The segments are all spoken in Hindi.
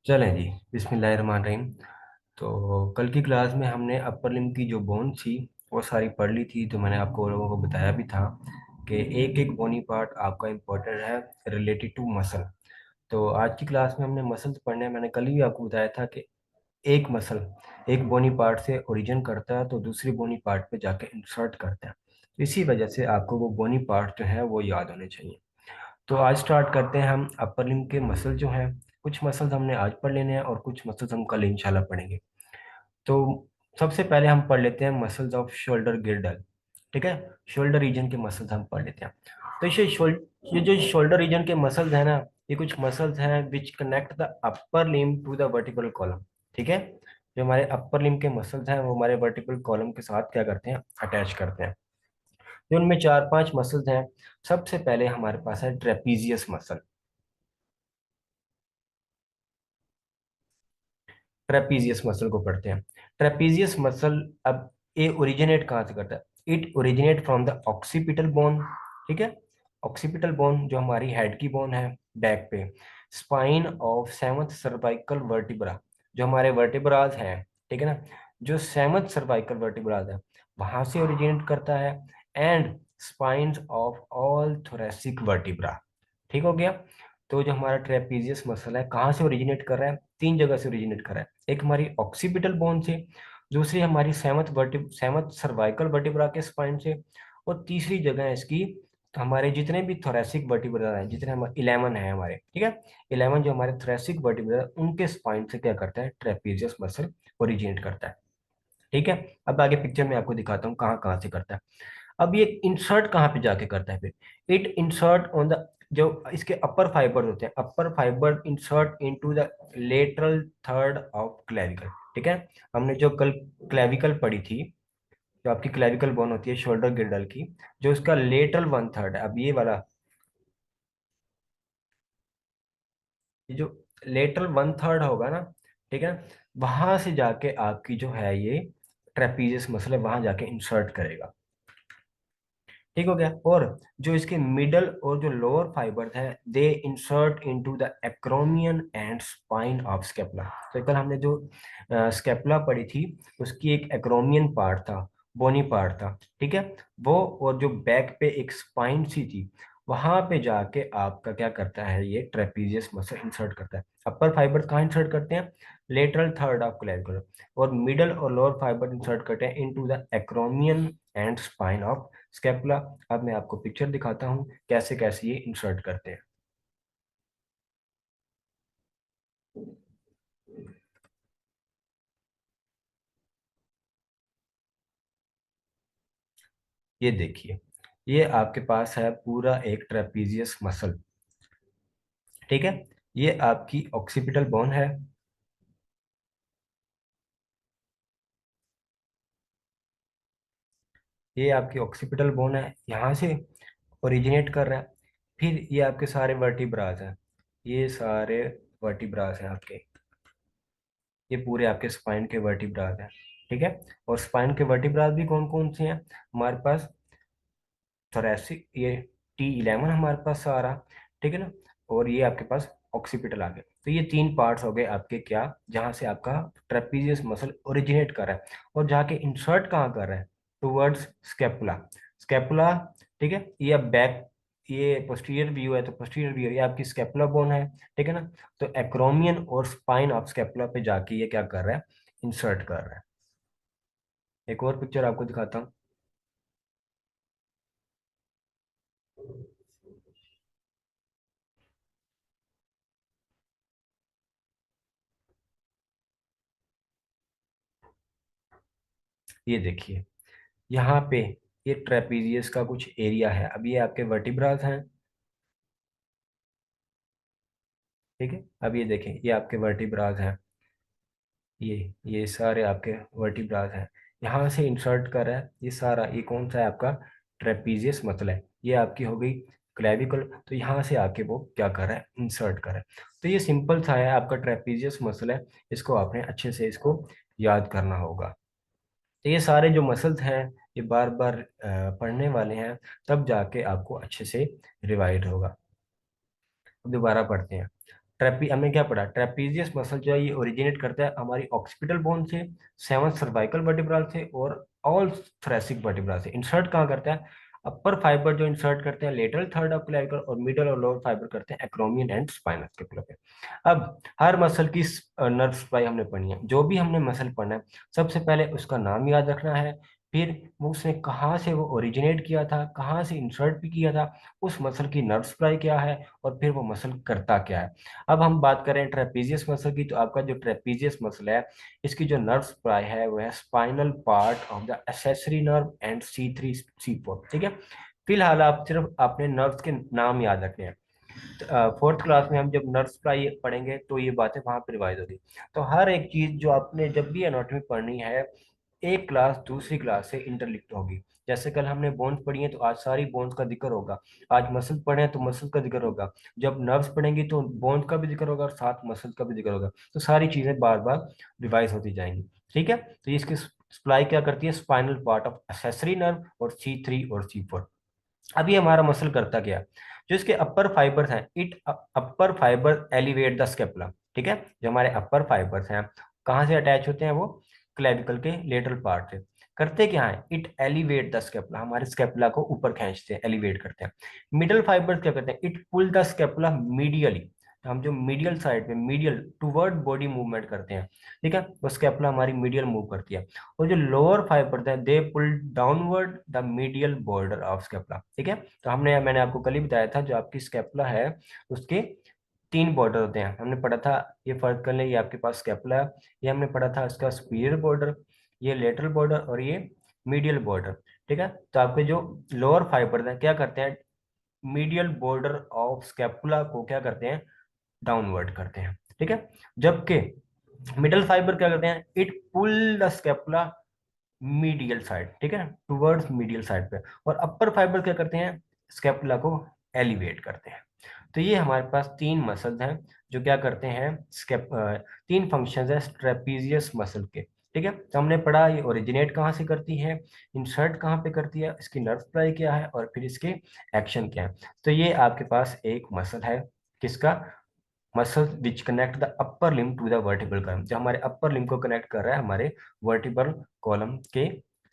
चलें जी। बिस्मिल्लाहिर्रहमानिर्रहीम। तो कल की क्लास में हमने अपर लिम्ब की जो बोन थी वो सारी पढ़ ली थी। तो मैंने आपको लोगों को बताया भी था कि एक एक बोनी पार्ट आपका इम्पोर्टेंट है रिलेटेड टू मसल। तो आज की क्लास में हमने मसल्स पढ़ने हैं। मैंने कल ही आपको बताया था कि एक मसल एक बोनी पार्ट से ओरिजिन करता है तो दूसरी बोनी पार्ट पे जाके इंसर्ट करता है। तो इसी वजह से आपको वो बोनी पार्ट जो है वो याद होने चाहिए। तो आज स्टार्ट करते हैं हम अपर लिम्ब के मसल जो हैं। कुछ मसल्स हमने आज पढ़ लेने हैं और कुछ मसल्स हम कल इंशाल्लाह पढ़ेंगे। तो सबसे पहले हम पढ़ लेते हैं मसल्स ऑफ शोल्डर गिर्डल। ठीक है, शोल्डर रीजन के मसल्स हम पढ़ लेते हैं। तो ये जो शोल्डर रीजन के मसल्स हैं ना, ये कुछ मसल्स हैं which connect the upper limb to the vertical column. ठीक है, जो हमारे अपर लिम्ब के मसल्स हैं वो हमारे वर्टिकल कॉलम के साथ क्या करते हैं, अटैच करते हैं। तो उनमें चार पांच मसल्स हैं। सबसे पहले हमारे पास है ट्रेपीजियस मसल। ट्रेपीजियस मसल को पढ़ते हैं। ट्रेपीजियस मसल, अब ये ओरिजिनेट कहाँ से करता है? It originate from the occipital bone. ठीक है, ऑक्सीपिटल बोन जो हमारी हेड की बोन है बैक पे, spine of seventh cervical vertebra, जो हमारे वर्टिब्राज हैं, ठीक है ना, जो सेवंथ सर्वाइकल वर्टिब्राज है वहां से ओरिजिनेट करता है। And spines of all thoracic vertebra. ठीक हो गया। तो जो हमारा ट्रेपीजियस मसल है कहाँ से ओरिजिनेट कर रहा है? तीन जगह से ओरिजिनेट कर रहा है। एक हमारी ऑक्सीपिटल बोन से, दूसरी हमारी सेवंथ सर्वाइकल वर्टिब्रा के स्पाइन से, और तीसरी जगह है इसकी तो हमारे जितने भी थोरेसिक वर्टिब्रा हैं, जितने हम 11 हैं हमारे, ठीक है, 11 जो हमारे थोरेसिक वर्टिब्रा उनके स्पाइन से क्या करता है, ट्रेपीजियस मसल ओरिजिनेट करता है। ठीक है, अब आगे पिक्चर में आपको दिखाता हूँ कहाँ कहाँ से करता है। अब ये इंसर्ट कहाँ पे जाके करता है फिर? इट इंसर्ट ऑन द, जो इसके अपर फाइबर होते हैं, upper fibre insert into the lateral third of clavicle. ठीक है, हमने जो कल क्लेविकल पढ़ी थी, जो आपकी क्लेविकल बोन होती है शोल्डर गिर्डल की, जो उसका लेटरल वन थर्ड है, अब ये वाला, ये जो लेटरल वन थर्ड होगा ना, ठीक है, वहां से जाके आपकी जो है ये ट्रेपीजियस मसल है वहां जाके इंसर्ट करेगा। ठीक हो गया। और जो इसके मिडल और जो लोअर फाइबर है they insert into the acromion and spine of scapula. तो कल हमने जो स्केपुला पढ़ी थी उसकी एक एक्रोमियन पार्ट था, बोनी पार्ट था, ठीक है, वो, और जो बैक पे एक स्पाइन सी थी, वहां पे जाके आपका क्या करता है, ये ट्रेपीजियस मसल इंसर्ट करता है। अपर फाइबर कहाँ इंसर्ट करते हैं? Lateral third of clavicular. और मिडल और लोअर फाइबर इंसर्ट करते हैं into the acromion and spine of scapula. अब मैं आपको पिक्चर दिखाता हूँ कैसे कैसे ये इंसर्ट करते हैं। ये देखिए, ये आपके पास है पूरा एक ट्रेपीजियस मसल। ठीक है, ये आपकी ऑक्सीपिटल बोन है। ये आपकी ऑक्सीपिटल बोन है, यहाँ से ओरिजिनेट कर रहा है। फिर ये आपके सारे वर्टिब्रास हैं, ये सारे वर्टिब्रास हैं आपके, ये पूरे आपके स्पाइन के वर्टिब्रास हैं। ठीक है, और स्पाइन के वर्टिब्रास भी कौन कौन से हैं हमारे पास? थोरेसिक, ये T11 हमारे पास सारा, ठीक है ना, और ये आपके पास ऑक्सीपिटल आ गए। तो ये तीन पार्ट्स हो गए आपके, क्या, जहां से आपका ट्रेपीजियस मसल ओरिजिनेट कर रहा है और जाके इंसर्ट कहाँ कर रहा है, टुवर्ड्स स्केपुला। स्केपुला, ठीक है, ये अब बैक, ये पोस्टीरियर व्यू है तो पोस्टीरियर व्यू, ये आपकी स्केपुला बोन है, ठीक है ना। तो एक्रोमियन और स्पाइन ऑफ स्केपुला पे जाके ये क्या कर रहा है, इंसर्ट कर रहा है। एक और पिक्चर आपको दिखाता हूँ। ये देखिए, यहाँ पे ये ट्रेपीजियस का कुछ एरिया है। अब ये आपके वर्टिब्रास हैं, ठीक है, अब ये देखें ये आपके वर्टिब्रास हैं, ये सारे आपके वर्टिब्रास हैं। यहाँ से इंसर्ट कर रहा है ये सारा, ये कौन सा है आपका? ट्रेपीजियस मसल है। ये आपकी हो गई क्लेविकल, तो यहाँ से आके वो क्या कर रहा है, इंसर्ट कर रहा है। तो ये सिंपल सा है आपका ट्रेपीजियस मसल है, इसको आपने अच्छे से इसको याद करना होगा। तो ये सारे जो मसल्स हैं ये बार बार पढ़ने वाले हैं, तब जाके आपको अच्छे से रिवाइड होगा। अब दोबारा पढ़ते हैं। हमने क्या पढ़ा, ट्रेपीजियस मसल जो है ये ओरिजिनेट करता है हमारी ऑक्सीपिटल बोन से, 7 सर्वाइकल वर्टिब्रल से और ऑल थोरैसिक वर्टिब्रा से। इंसर्ट कहाँ करता है, अपर फाइबर जो इंसर्ट करते हैं लेटरल थर्ड ऑफ क्लेविकल, और मिडल और लोअर फाइबर करते हैं एक्रोमियन एंड स्पाइनल स्केपुला पे। अब हर मसल की नर्व सप्लाई हमने पढ़ी है। जो भी हमने मसल पढ़ना है, सबसे पहले उसका नाम याद रखना है, फिर वो उसने कहाँ से वो ओरिजिनेट किया था, कहाँ से इंसर्ट भी किया था, उस मसल की नर्व सप्लाई क्या है, और फिर वो मसल करता क्या है। अब हम बात करें ट्रेपीजियस मसल की, तो आपका जो ट्रेपीजियस मसल है, इसकी जो नर्व सप्लाई है वो है spinal part of the accessory nerve and C3 C4, ठीक है। फिलहाल आप सिर्फ अपने नर्व्स के नाम याद रखने हैं। फोर्थ क्लास में हम जब नर्व सप्लाई पढ़ेंगे तो ये बातें वहां पर रिवाइज होगी। तो हर एक चीज जो आपने जब भी एनाटॉमी पढ़नी है, एक क्लास दूसरी क्लास से इंटरलिंक्ड होगी। जैसे कल हमने बोन्स पढ़ी है तो आज सारी बोन्स का जिक्र होगा, आज मसल पढ़े हैं तो मसल का जिक्र होगा, जब नर्व्स पढ़ेंगे तो बोन्स का भी जिक्र होगा और साथ मसल का भी जिक्र होगा। तो सारी चीजें बार बार रिवाइज होती जाएंगी, ठीक है। तो ये इसकी सप्लाई क्या करती है, spinal part of accessory nerve और C3 और C4। अब ये हमारा मसल करता क्या है, जो इसके अपर फाइबर्स हैं, it upper fibre elevate the scapula, ठीक है। जो हमारे अपर फाइबर्स हैं कहाँ से अटैच होते हैं, वो क्लेविकल के लेटरल पार्ट से। करते क्या है, इट एलिवेट द स्केपुला, हमारे स्केपुला को ऊपर खींचते हैं, एलिवेट करते हैं। मिडल फाइबर्स क्या करते हैं, it pull the scapula medially, हम जो मीडियल साइड पे, मीडियल टुवर्ड बॉडी मूवमेंट करते हैं, ठीक है, वो स्केपुला हमारी मीडियल मूव करती है। और जो लोअर फाइबर है, they pull downward the medial border of scapula, ठीक है। तो मैंने आपको कल ही बताया था, जो आपकी स्केपुला है उसके 3 बॉर्डर होते हैं, हमने पढ़ा था। ये फर्क कर लें, ये आपके पास स्केपुला है, ये हमने पढ़ा था इसका सुपीरियर बॉर्डर, ये लेटरल बॉर्डर और ये मीडियल बॉर्डर, ठीक है। तो आपके जो लोअर फाइबर है क्या करते हैं, मीडियल बॉर्डर ऑफ स्केपुला को क्या करते हैं, डाउनवर्ड करते हैं, ठीक है। जबकि मिडल फाइबर क्या करते हैं, it pull the scapula medial side, ठीक है, टुवर्ड्स मीडियल साइड पे। और अपर फाइबर क्या करते हैं, स्केपुला को एलिवेट करते हैं। तो ये हमारे पास 3 मसल्स हैं जो क्या करते हैं, 3 फंक्शंस है ट्रेपीजियस मसल के, ठीक है। तो हमने पढ़ा ये ओरिजिनेट कहाँ से करती है, इंसर्ट कहाँ पे करती है, इसकी नर्व सप्लाई क्या है, और फिर इसके एक्शन क्या है। तो ये आपके पास एक मसल है, किसका, muscle which connect the upper limb to the vertebral column, जो हमारे अपर लिम्ब को कनेक्ट कर रहा है हमारे वर्टिब्रल कॉलम के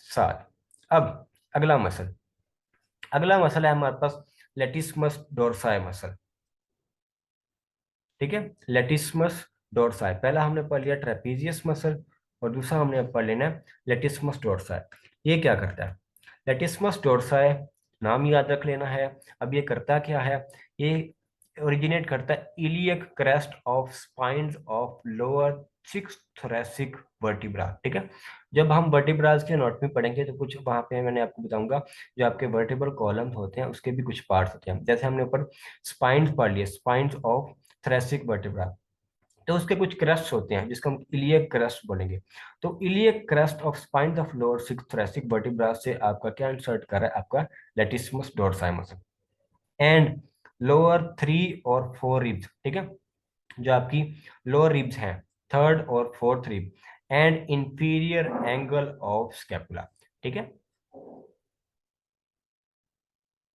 साथ। अब अगला मसल है हमारे पास लेटिस्मस डोर्साई मसल, ठीक है। लेटिस्मस डोर्साई, पहला हमने पढ़ लिया ट्रेपीजियस मसल, और दूसरा हमने पढ़ लेना है लेटिस्मस डोर्साई। ये क्या करता है, लेटिस्मस डोर्साई नाम याद रख लेना है। अब ये करता क्या है, ये ओरिजिनेट करता है iliac crest of spines of lower 6 thoracic vertebra, ठीक है। जब हम वर्टिब्रास के एनाटॉमी पढ़ेंगे तो कुछ वहां पे मैंने आपको बताऊंगा, जो आपके वर्टिब्रल कॉलम्स होते हैं उसके भी कुछ पार्ट्स होते हैं। जैसे हमने ऊपर स्पाइन्स पढ़ लिए, स्पाइन्स ऑफ थोरैसिक वर्टिब्रा, तो उसके कुछ क्रस्ट होते हैं जिसको हम इलियक क्रस्ट बोलेंगे। तो iliac crust of spine of lower 6 thoracic vertebra से आपका क्या इंसर्ट कर रहा है, आपका लेटिस्मस डोर्साई मसल एंड लोअर 3 और 4 रिब्स, ठीक है। जो आपकी लोअर रिब्स हैं, थर्ड और fourth rib end inferior angle of scapula, ठीक है।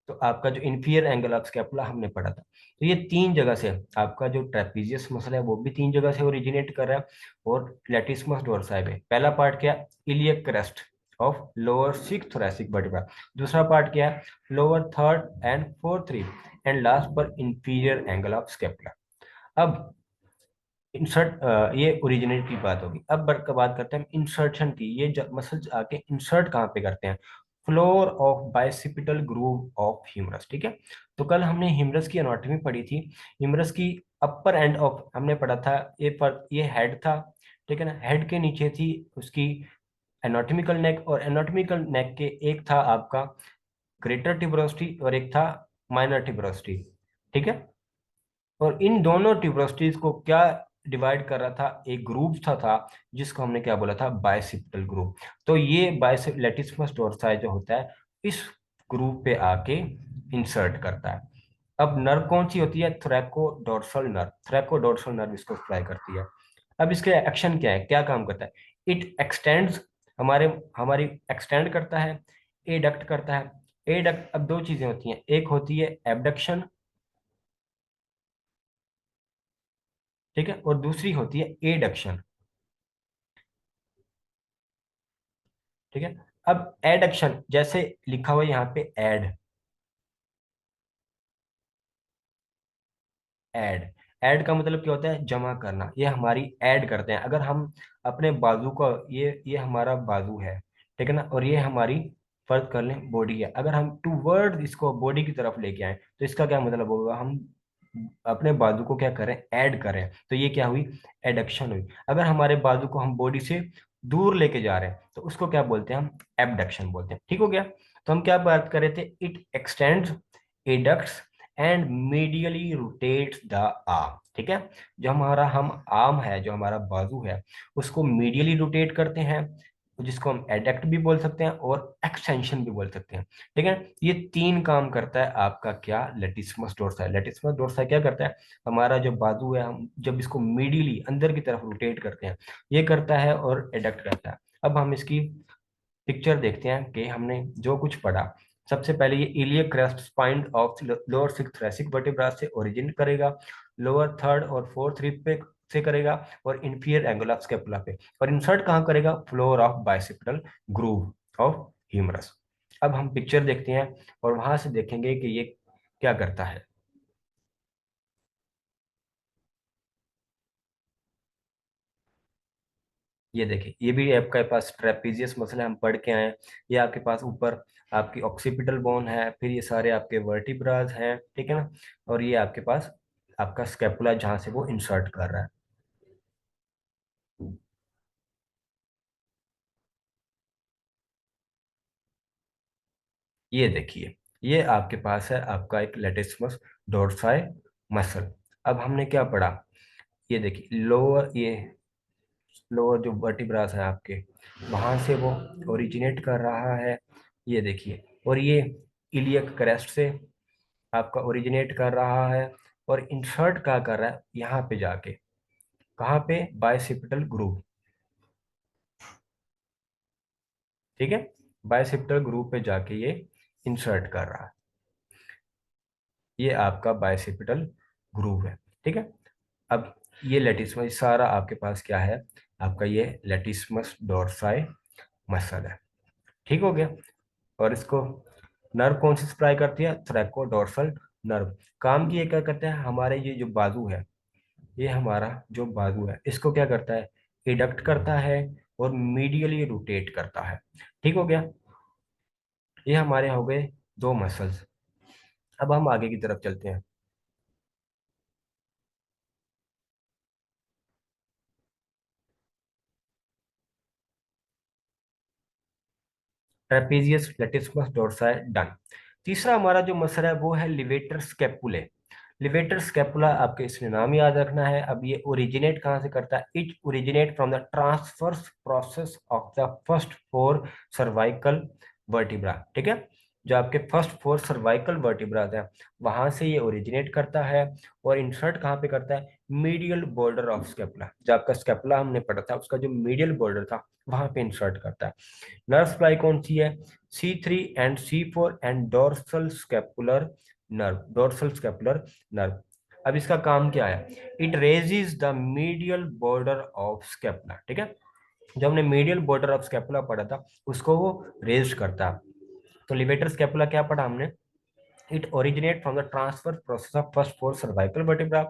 तो आपका जो इंफीरियर एंगल ऑफ स्कैपुला हमने पढ़ा था। तो ये 3 जगह से आपका जो ट्रेपीजियस मसल है वो भी 3 जगह से ओरिजिनेट कर रहा है। और लेटिस्मस डोर्साई में पहला पार्ट क्या, iliac crest of lower 6 thoracic vertebra, दूसरा पार्ट क्या है, lower third and fourth rib, and last पर इंफीरियर एंगल ऑफ स्कैपुला। अब इंसर्ट, ये ओरिजिनेट की बात होगी। अब बात करते हैं इंसर्शन की, ये मसल्स आके इंसर्ट कहाँ पे करते हैं, floor of bicipital groove of humerus, ठीक है। तो कल हमने ह्यूमरस की एनाटॉमी पढ़ी थी। ह्यूमरस की अपर एंड ऑफ हमने पढ़ा था, ये हेड था, ठीक है ना, हेड के नीचे थी उसकी एनाटॉमिकल नेक, और एनाटॉमिकल नेक के एक था आपका ग्रेटर ट्यूबरोसिटी और एक था माइनर ट्यूबरोसिटी, ठीक है। और इन दोनों ट्यूबरोसिटीज को क्या डिवाइड कर रहा था, एक ग्रुप था जिसको हमने क्या बोला था, बाइसिपिटल ग्रुप। तो ये बाइसेप लेटिस्मस डोर्साई जो होता है इस ग्रुप पे आके इंसर्ट करता है। अब नर्व कौन सी होती है, थ्रैकोडोर्सल नर्व इसको सप्लाई करती है। अब इसके एक्शन क्या है, क्या काम करता है, इट एक्सटेंड्स, हमारे हमारी एक्सटेंड करता है, एडक्ट करता है। एडक्ट, अब 2 चीजें होती हैं, एक होती है एबडक्शन ठीक है, और दूसरी होती है एडक्शन। ठीक है, अब एडक्शन जैसे लिखा हुआ है यहाँ पे एड, ऐड। ऐड का मतलब क्या होता है? जमा करना। ये हमारी ऐड करते हैं। अगर हम अपने बाजू को, ये हमारा बाजू है, ठीक है ना, और ये हमारी, फर्ज कर लें बॉडी है, अगर हम टूवर्ड इसको बॉडी की तरफ लेके आए तो इसका क्या मतलब होगा? हम अपने बाजू को क्या करें? ऐड करें, तो ये क्या हुई? एडक्शन हुई। अगर हमारे बाजू को हम बॉडी से दूर लेके जा रहे हैं तो उसको क्या बोलते हैं? हम एबडक्शन बोलते हैं। ठीक हो गया? तो हम क्या बात कर रहे थे? It extends, adducts and medially rotates the arm. ठीक है, जो हमारा हम आर्म है, जो हमारा बाजू है, उसको मीडियली रोटेट करते हैं, जिसको हम एडक्ट भी बोल सकते हैं और एक्सटेंशन भी बोल सकते हैं। ठीक है, ये तीन काम करता है आपका क्या? लेटिस्मस डोर्साई। लेटिस्मस डोर्साई क्या करता है? हमारा जो बाजू है, हम जब इसको मीडियली अंदर की तरफ रोटेट करते हैं, ये करता है, और एडक्ट करता है। अब हम इसकी पिक्चर देखते हैं कि हमने जो कुछ पढ़ा। सबसे पहले ये iliac crest spine of lower six thoracic vertebra से ओरिजिन करेगा, लोअर थर्ड और फोर्थ रिब पे से करेगा, और इंफीरियर एंगल ऑफ स्कैपुला पे, और इंसर्ट कहाँ करेगा? Floor of bicipital groove of humerus. अब हम पिक्चर देखते हैं और वहां से देखेंगे कि ये क्या करता है। ये देखिए, ये भी आपके पास ट्रेपीजियस मसल है, हम पढ़ के आए हैं। ये आपके पास ऊपर आपकी ऑक्सीपिटल बोन है, फिर ये सारे आपके वर्टिब्रास हैं, ठीक है ना, और ये आपके पास आपका स्कैपुला जहां से वो इंसर्ट कर रहा है। ये देखिए, ये आपके पास है आपका एक लेटिस्मस डोर्साई मसल। अब हमने क्या पढ़ा? ये देखिए, लोअर जो वर्टिब्रास है आपके, वहां से वो ओरिजिनेट कर रहा है। ये देखिए, और ये इलियक क्रेस्ट से आपका ओरिजिनेट कर रहा है, और इंसर्ट क्या कर रहा है? यहाँ पे जाके, कहाँ पे? Bicipital groove. ठीक है, बाइसेप्टल ग्रूव पे जाके ये इंसर्ट कर रहा है। ये आपका बाइसेप्टल ग्रूव है। ठीक है, अब ये लेटिस्मस सारा आपके पास क्या है? आपका ये लेटिस्मस डोर्साई मसल है। ठीक हो गया? और इसको नर्व कौन सी सप्लाई करती है? थ्रैकोडोर्सल नर्व। काम की ये क्या करते हैं? हमारे ये जो बाजू है, ये हमारा जो बाजू है, इसको क्या करता है? इडक्ट करता है और मीडियली रोटेट करता है। ठीक हो गया? ये हमारे हो गए दो मसल्स। अब हम आगे की तरफ चलते हैं। Trapezius, latissimus dorsi, done. तीसरा हमारा जो मसल है वो है लिवेटर स्केपुले। लिवेटर स्केपुला, आपके इसमें नाम याद रखना है। अब ये ओरिजिनेट कहाँ से करता है? It originate from the transverse process of the first four cervical vertebra. ठीक है, जो आपके फर्स्ट फोर सर्वाइकल वर्टिब्रा है, वहां से ये ओरिजिनेट करता है, और इंसर्ट कहाँ पे करता है? Medial border of scapula. जो आपका स्केपुला हमने पढ़ा था, उसका जो मीडियल बॉर्डर था, वहां पे इंसर्ट करता है। नर्व सप्लाई कौन सी है? C3 and C4 and dorsal scapular nerve, dorsal scapular nerve. अब इसका काम क्या है? It raises the medial border of scapula. ठीक है, जब हमने मीडियल बॉर्डर ऑफ स्केपुला पढ़ा था, उसको वो रेज करता है। तो लिवेटर स्केपुला क्या पढ़ा हमने? It originate from the transverse process of first four cervical vertebra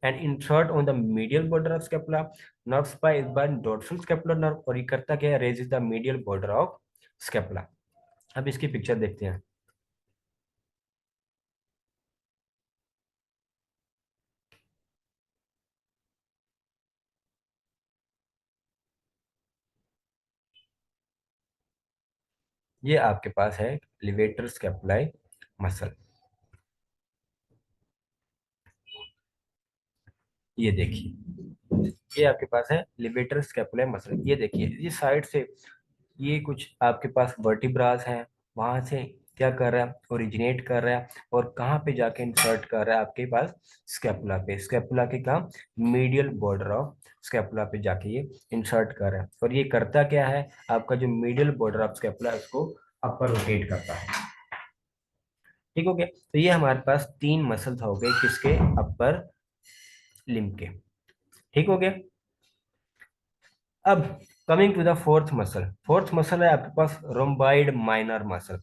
and insert on the medial border of scapula. Nerve supply is by dorsal scapular nerve, और ये करता क्या है? Raises the medial border of scapula. अब इसकी पिक्चर देखते हैं। ये आपके पास है लिवेटर स्केपुलाई मसल। ये देखिए, ये आपके पास है लिवेटर स्केपुलाई मसल। ये देखिए, ये साइड से ये कुछ आपके पास वर्टिब्रास हैं, वहां से क्या कर रहा है? ओरिजिनेट कर रहा है, और कहाँ पे जाके इंसर्ट कर रहा है? आपके पास स्केपुला पे। स्केपुला के काम, मीडियल बॉर्डर ऑफ स्केपुला पे जाके ये इंसर्ट कर रहा है, और ये करता क्या है? आपका जो मीडियल बॉर्डर ऑफ स्केपुला है, उसको अपर रोटेट करता है। ठीक हो गया? तो ये हमारे पास तीन मसल्स हो गए, किसके? अपर लिम्ब के। ठीक हो गया। अब coming to the fourth muscle है आपके पास rhomboid minor muscle.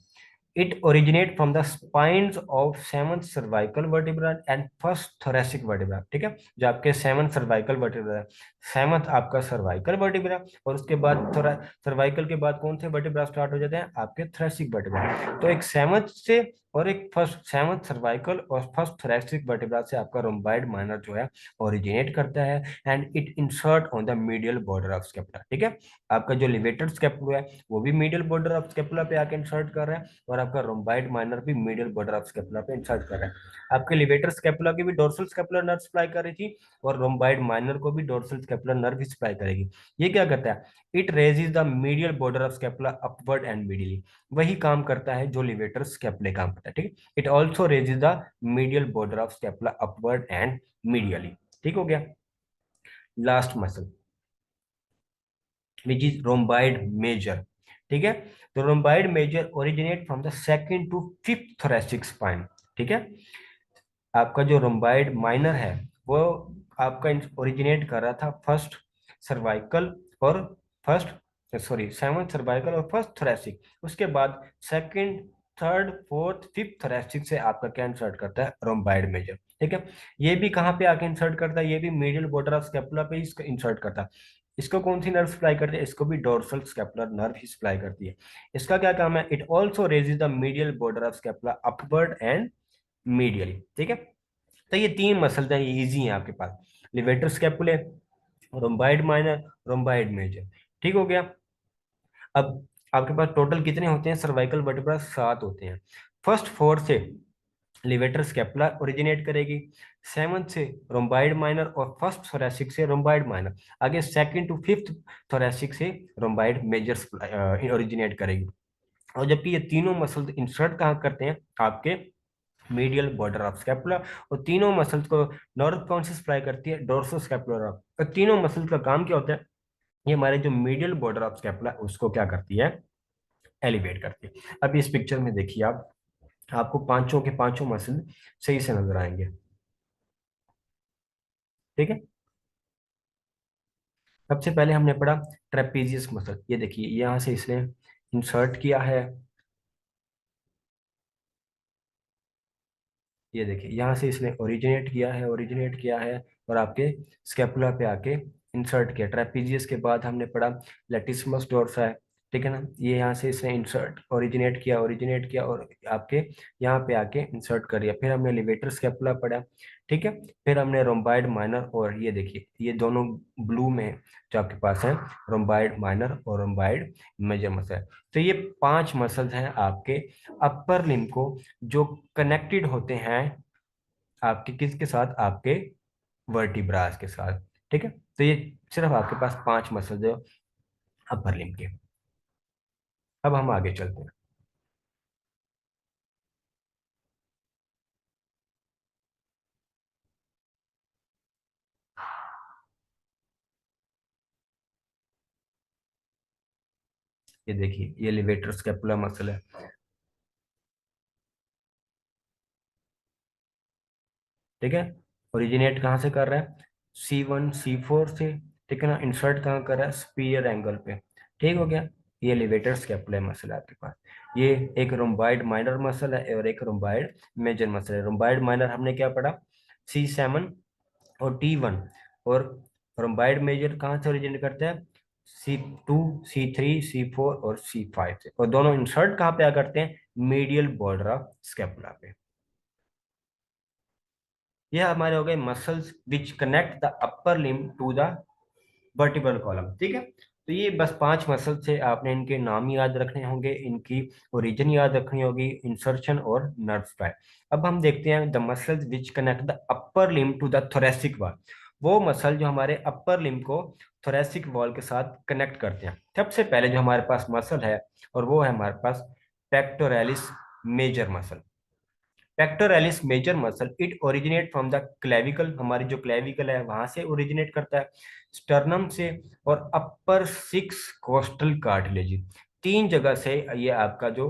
It originate from the spines of seventh cervical vertebra and first thoracic vertebra. ठीक है, जो आपके सेवंथ सर्वाइकल वर्टिब्रा है, सेवंथ आपका सर्वाइकल वर्टिब्रा, और उसके बाद थोड़ा सर्वाइकल के बाद कौन से वर्टिब्रा स्टार्ट हो जाते हैं, आपके थोरेसिक वर्टिब्रा। तो एक सेवंथ से और एक फर्स्ट सेवंथ सर्वाइकल और फर्स्ट थोरेसिक वर्टिब्रा से आपका रोम्बाइड माइनर जो है ओरिजिनेट करता है, and it insert on the medial border of scapula. ठीक है, आपका जो लिवेटर स्केपुला है वो भी मीडियल बॉर्डर ऑफ स्केपुला पे आके इंसर्ट कर रहा है, और आपका रोम्बाइड माइनर भी मीडियल बॉर्डर ऑफ स्केपुला पे इंसर्ट कर रहा है। आपके लिवेटर स्केपुला की भी डोर्सल स्केपुलर नर्व सप्लाई कर रही थी, और रोम्बाइड माइनर को भी डोर्सल स्केपुलर नर्व ही सप्लाई करेगी। ये क्या करता है, it raises the medial border of scapula upward and medially. वही काम करता है जो लिवेटर स्केपुले काम करता है। ठीक है, it also raises the medial border of scapula upward and medially. ठीक हो गया। Last muscle which is rhomboid major. ठीक है, तो rhomboid major originate from the second to fifth thoracic spine. ठीक है, आपका जो रोम्बाइड माइनर है वो आपका ओरिजिनेट कर रहा था फर्स्ट सर्वाइकल और फर्स्ट सॉरी सेवंथ सर्वाइकल और फर्स्ट थोरेसिक। उसके बाद second third fourth fifth thoracic से आपका क्या इंसर्ट करता है, रोम्बाइड मेजर। ठीक है, ये भी कहाँ पे आके इंसर्ट करता है, ये भी मीडियल बॉर्डर ऑफ स्केपुला पे ही इंसर्ट करता है। इसको कौन सी नर्व सप्लाई करती है, इसको भी डोर्सल स्केपुलर नर्व ही सप्लाई करती है। इसका क्या काम है, it also raises the medial border of scapula upward and medially. ठीक है, तो ये तीन मसल्स हैं, ये इजी हैं आपके पास, लिवेटर स्केपुले, रोम्बाइड माइनर, रोम्बाइड मेजर। ठीक हो गया। अब आपके पास टोटल कितने होते हैं सर्वाइकल वर्टिब्रा, 7 होते हैं। फर्स्ट फोर से लिवेटर स्केपुला ओरिजिनेट करेगी, सेवंथ से रोम्बाइड माइनर, और फर्स्ट थोरेसिक से रोम्बाइड माइनर। आगे सेकंड टू फिफ्थ थोरेसिक से रोम्बाइड मेजर ओरिजिनेट करेगी। और जबकि ये तीनों मसल इंसर्ट कहाँ करते हैं, आपके मीडियल बॉर्डर ऑफ स्कैपुला। और तीनों मसल्स को नॉर्थ कौन से सप्लाई करती है, डोर्सो स्कैपुलर। और तीनों मसल्स का काम क्या होता है, ये हमारे जो मीडियल बॉर्डर ऑफ स्कैपुला उसको क्या करती है, एलिवेट करती है। अब इस पिक्चर में देखिए आप, आपको पांचों के पांचों मसल सही से नजर आएंगे। ठीक है, सबसे पहले हमने पढ़ा ट्रेपीजियस मसल। ये देखिए यहाँ से इसने इंसर्ट किया है, ये देखिए यहाँ से इसने ओरिजिनेट किया है, और आपके स्केपुला पे आके इंसर्ट किया। ट्रेपीजियस के बाद हमने पढ़ा लेटिसमस डोर्सा है। ठीक है ना, ये यहाँ से इसने इंसर्ट ओरिजिनेट किया और आपके यहाँ पे आके इंसर्ट कर दिया। फिर हमने लिवेटर स्केपुला पढ़ा। ठीक है, फिर हमने रोम्बाइड माइनर, और ये देखिए ये दोनों ब्लू में जो आपके पास है, रोम्बाइड माइनर और रोम्बाइड मेजर मसल। तो ये 5 मसल्स हैं आपके अपर लिम्ब को, जो कनेक्टेड होते हैं आपके किसके साथ, आपके वर्टिब्रास के साथ। ठीक है, तो ये सिर्फ आपके पास 5 मसल है अपर लिम्ब के। अब हम आगे चलते हैं। ये देखिए ये लिवेटर स्कैपुला मसल है। ठीक है, ओरिजिनेट कहाँ से कर रहा है, C1 C4 से। ठीक है ना, इंसर्ट कहाँ कर रहा है, स्पीयर एंगल पे। ठीक हो गया, ये लिवेटर स्कैपुला मसल है आपके पास। ये एक रोम्बाइड माइनर मसल है और एक रोम्बाइड मेजर मसल है। रोम्बाइड माइनर हमने क्या पढ़ा, C7 और T1, और रोम्बाइड मेजर कहाँ से ओरिजिनेट करते हैं, C2 C3 C4 और C5 से, और दोनों इंसर्ट कहाँ पे आ करते हैं, मीडियल बॉर्डर ऑफ स्कैपुला पे। ये हमारे हो गए muscles which connect the upper limb to the vertebral column. ठीक है, तो ये बस 5 मसल से आपने इनके नाम याद रखने होंगे, इनकी ओरिजिन याद रखनी होगी, इंसर्शन और नर्व सप्लाई। अब हम देखते हैं the muscles which connect the upper limb to the thoracic wall. वो मसल जो हमारे अपर लिम्ब को थोरेसिक वॉल के साथ कनेक्ट करते हैं। सबसे पहले जो हमारे पास मसल है, और वो है हमारे पास pectoralis major muscle. Pectoralis major muscle it originate from the clavicle, हमारी जो क्लेविकल है वहां से ओरिजिनेट करता है, स्टर्नम से, और अपर 6 कोस्टल कार्टिलेज, 3 जगह से ये आपका जो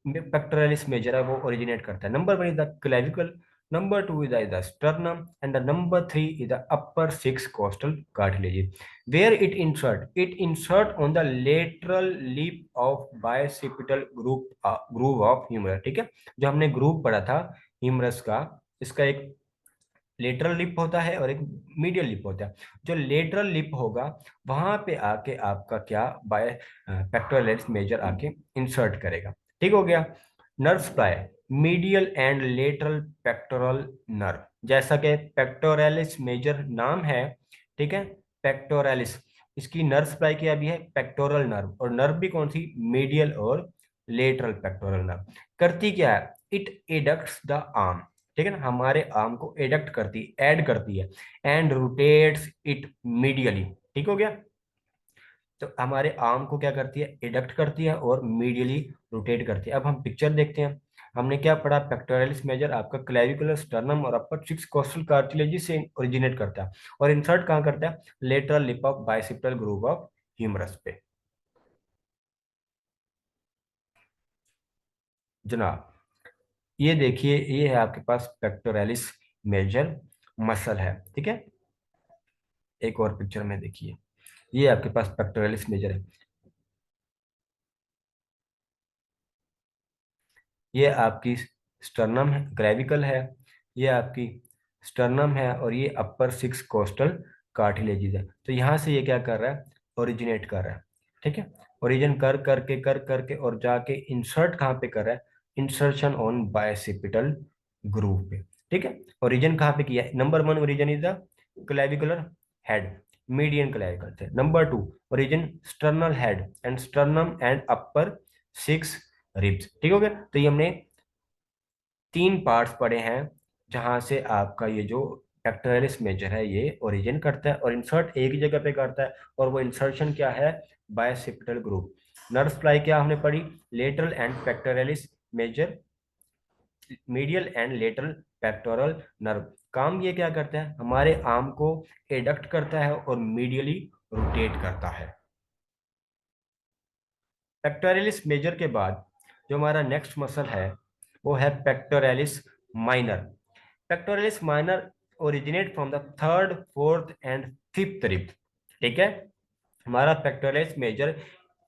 पेक्टोरैलिस मेजर है वो ओरिजिनेट करता है। Number 1 is the clavicle, Number two is the sternum, and the number three is the upper six costal cartilage, where it insert on the lateral lip of bicipital groove of humerus. ठीक है, जो हमने ग्रूव पढ़ा था ह्यूमरस का, इसका एक लेटरल लिप होता है और एक मीडियल लिप होता है। जो लेटरल लिप होगा वहां पे आके आपका क्या बाय पेक्टोरलिस मेजर आके इंसर्ट करेगा। ठीक हो गया। Nerve supply, medial and lateral pectoral nerve, जैसा कि पेक्टोरलिस मेजर नाम है, ठीक है, पेक्टोरलिस, इसकी नर्व सप्लाई क्या भी है, पेक्टोरल नर्व, और नर्व भी कौन सी, मीडियल और लेटरल पेक्टोरल नर्व। करती क्या है, इट एडक्ट्स द आर्म, ठीक है ना, हमारे आर्म को एडक्ट करती है, ऐड करती है, एंड रोटेट्स इट मीडियली। ठीक हो गया। तो हमारे आर्म को क्या करती है, एडक्ट करती है और मीडियली रोटेट करती है। अब हम पिक्चर देखते हैं। हमने क्या पढ़ा, पेक्टोरलिस मेजर आपका क्लेविकुलर स्टर्नम और अपर सिक्स कोस्टल कार्टिलेज से ओरिजिनेट करता है और इंसर्ट कहाँ करता है, lateral lip of bicipital groove of humerus पे। जनाब, ये देखिए, ये है आपके पास पेक्टोरलिस मेजर मसल है, ठीक है। एक और पिक्चर में देखिए, ये आपके पास पेक्टोरलिस मेजर है। ये आपकी स्टर्नम है, ग्रेविकल है, ये आपकी स्टर्नम है, और ये अपर सिक्स कोस्टल कार्टिलेजेस है। तो यहाँ से ये क्या कर रहा है, ओरिजिनेट कर रहा है, ठीक है। ओरिजिन कर करके और जाके इंसर्ट कहाँ पे कर रहा है, इंसर्शन ऑन बायसिपिटल ग्रूव पे, ठीक है। ओरिजिन कहाँ पे किया है, number one origin is the clavicular head, median clavicle से। Number two origin sternal head and sternum and upper six ribs. ठीक हो गया। तो ये हमने तीन पार्ट्स पढ़े हैं जहां से आपका ये जो पेक्टोरलिस मेजर है ये ओरिजिन करता है और इंसर्ट एक ही जगह पे करता है, और वो इंसर्शन क्या है, बायसिपिटल ग्रुप। नर्व सप्लाई क्या हमने पढ़ी, lateral and pectoralis major, medial and lateral pectoral nerve. काम ये क्या करता है, हमारे आर्म को एडक्ट करता है और मीडियली रोटेट करता है। पेक्टोरलिस मेजर के बाद जो हमारा नेक्स्ट मसल है वो है pectoralis minor. Pectoralis minor originate from the third fourth and fifth rib, ठीक है। हमारा पेक्टोरलिस मेजर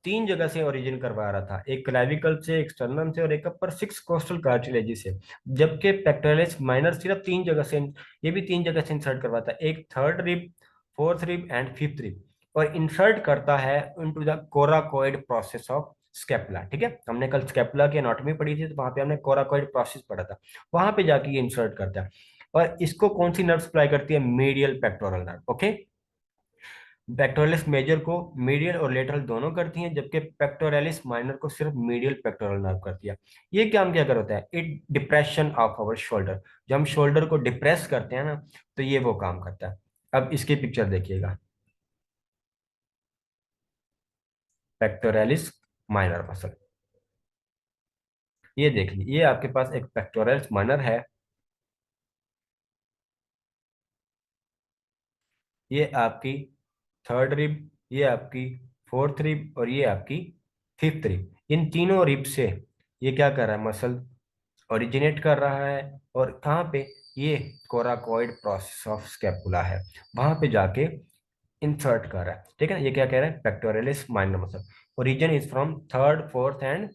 तीन जगह से ओरिजिन करवा रहा था, एक क्लाविकल से, एक स्टर्नम से, और एक अपर सिक्स कोस्टल कार्टिलेज से। जबकि पेक्टोरलिस माइनर सिर्फ तीन जगह से, ये भी तीन जगह से इंसर्ट करवाता है, एक third rib, fourth rib end fifth rib, और इंसर्ट करता है into the coracoid process of scapula. ठीक है, हमने कल स्केपुला की एनाटॉमी पढ़ी थी, तो वहां पे हमने कोराकोइड प्रोसेस पढ़ा था, वहां पे जाके ये इंसर्ट करता है। और इसको कौन सी नर्व सप्लाई करती है, medial pectoral nerve, okay. Pectoralis major को मीडियल और लेटरल दोनों करती हैं, जबकि पेक्टोरलिस माइनर को सिर्फ मीडियल पेक्टोरल नर्व करती है। ये काम क्या करता है, it depression of our shoulder, जब हम शोल्डर को डिप्रेस करते हैं ना, तो ये वो काम करता है। अब इसकी पिक्चर देखिएगा, पेक्टोरलिस माइनर मसल, ये देख लीजिए, ये आपके पास एक पेक्टोरलिस माइनर है, ये आपकी थर्ड रिब, ये आपकी फोर्थ रिब, और ये आपकी फिफ्थ रिब। इन तीनों रिब से ये क्या कर रहा है, मसल ओरिजिनेट कर रहा है, और कहाँ पे, ये कोराकोइड प्रोसेस ऑफ स्कैपुला है, वहां पे जाके इंसर्ट कर रहा है। ठीक है, ये क्या कह रहा है, pectoralis minor muscle, origin is from third fourth and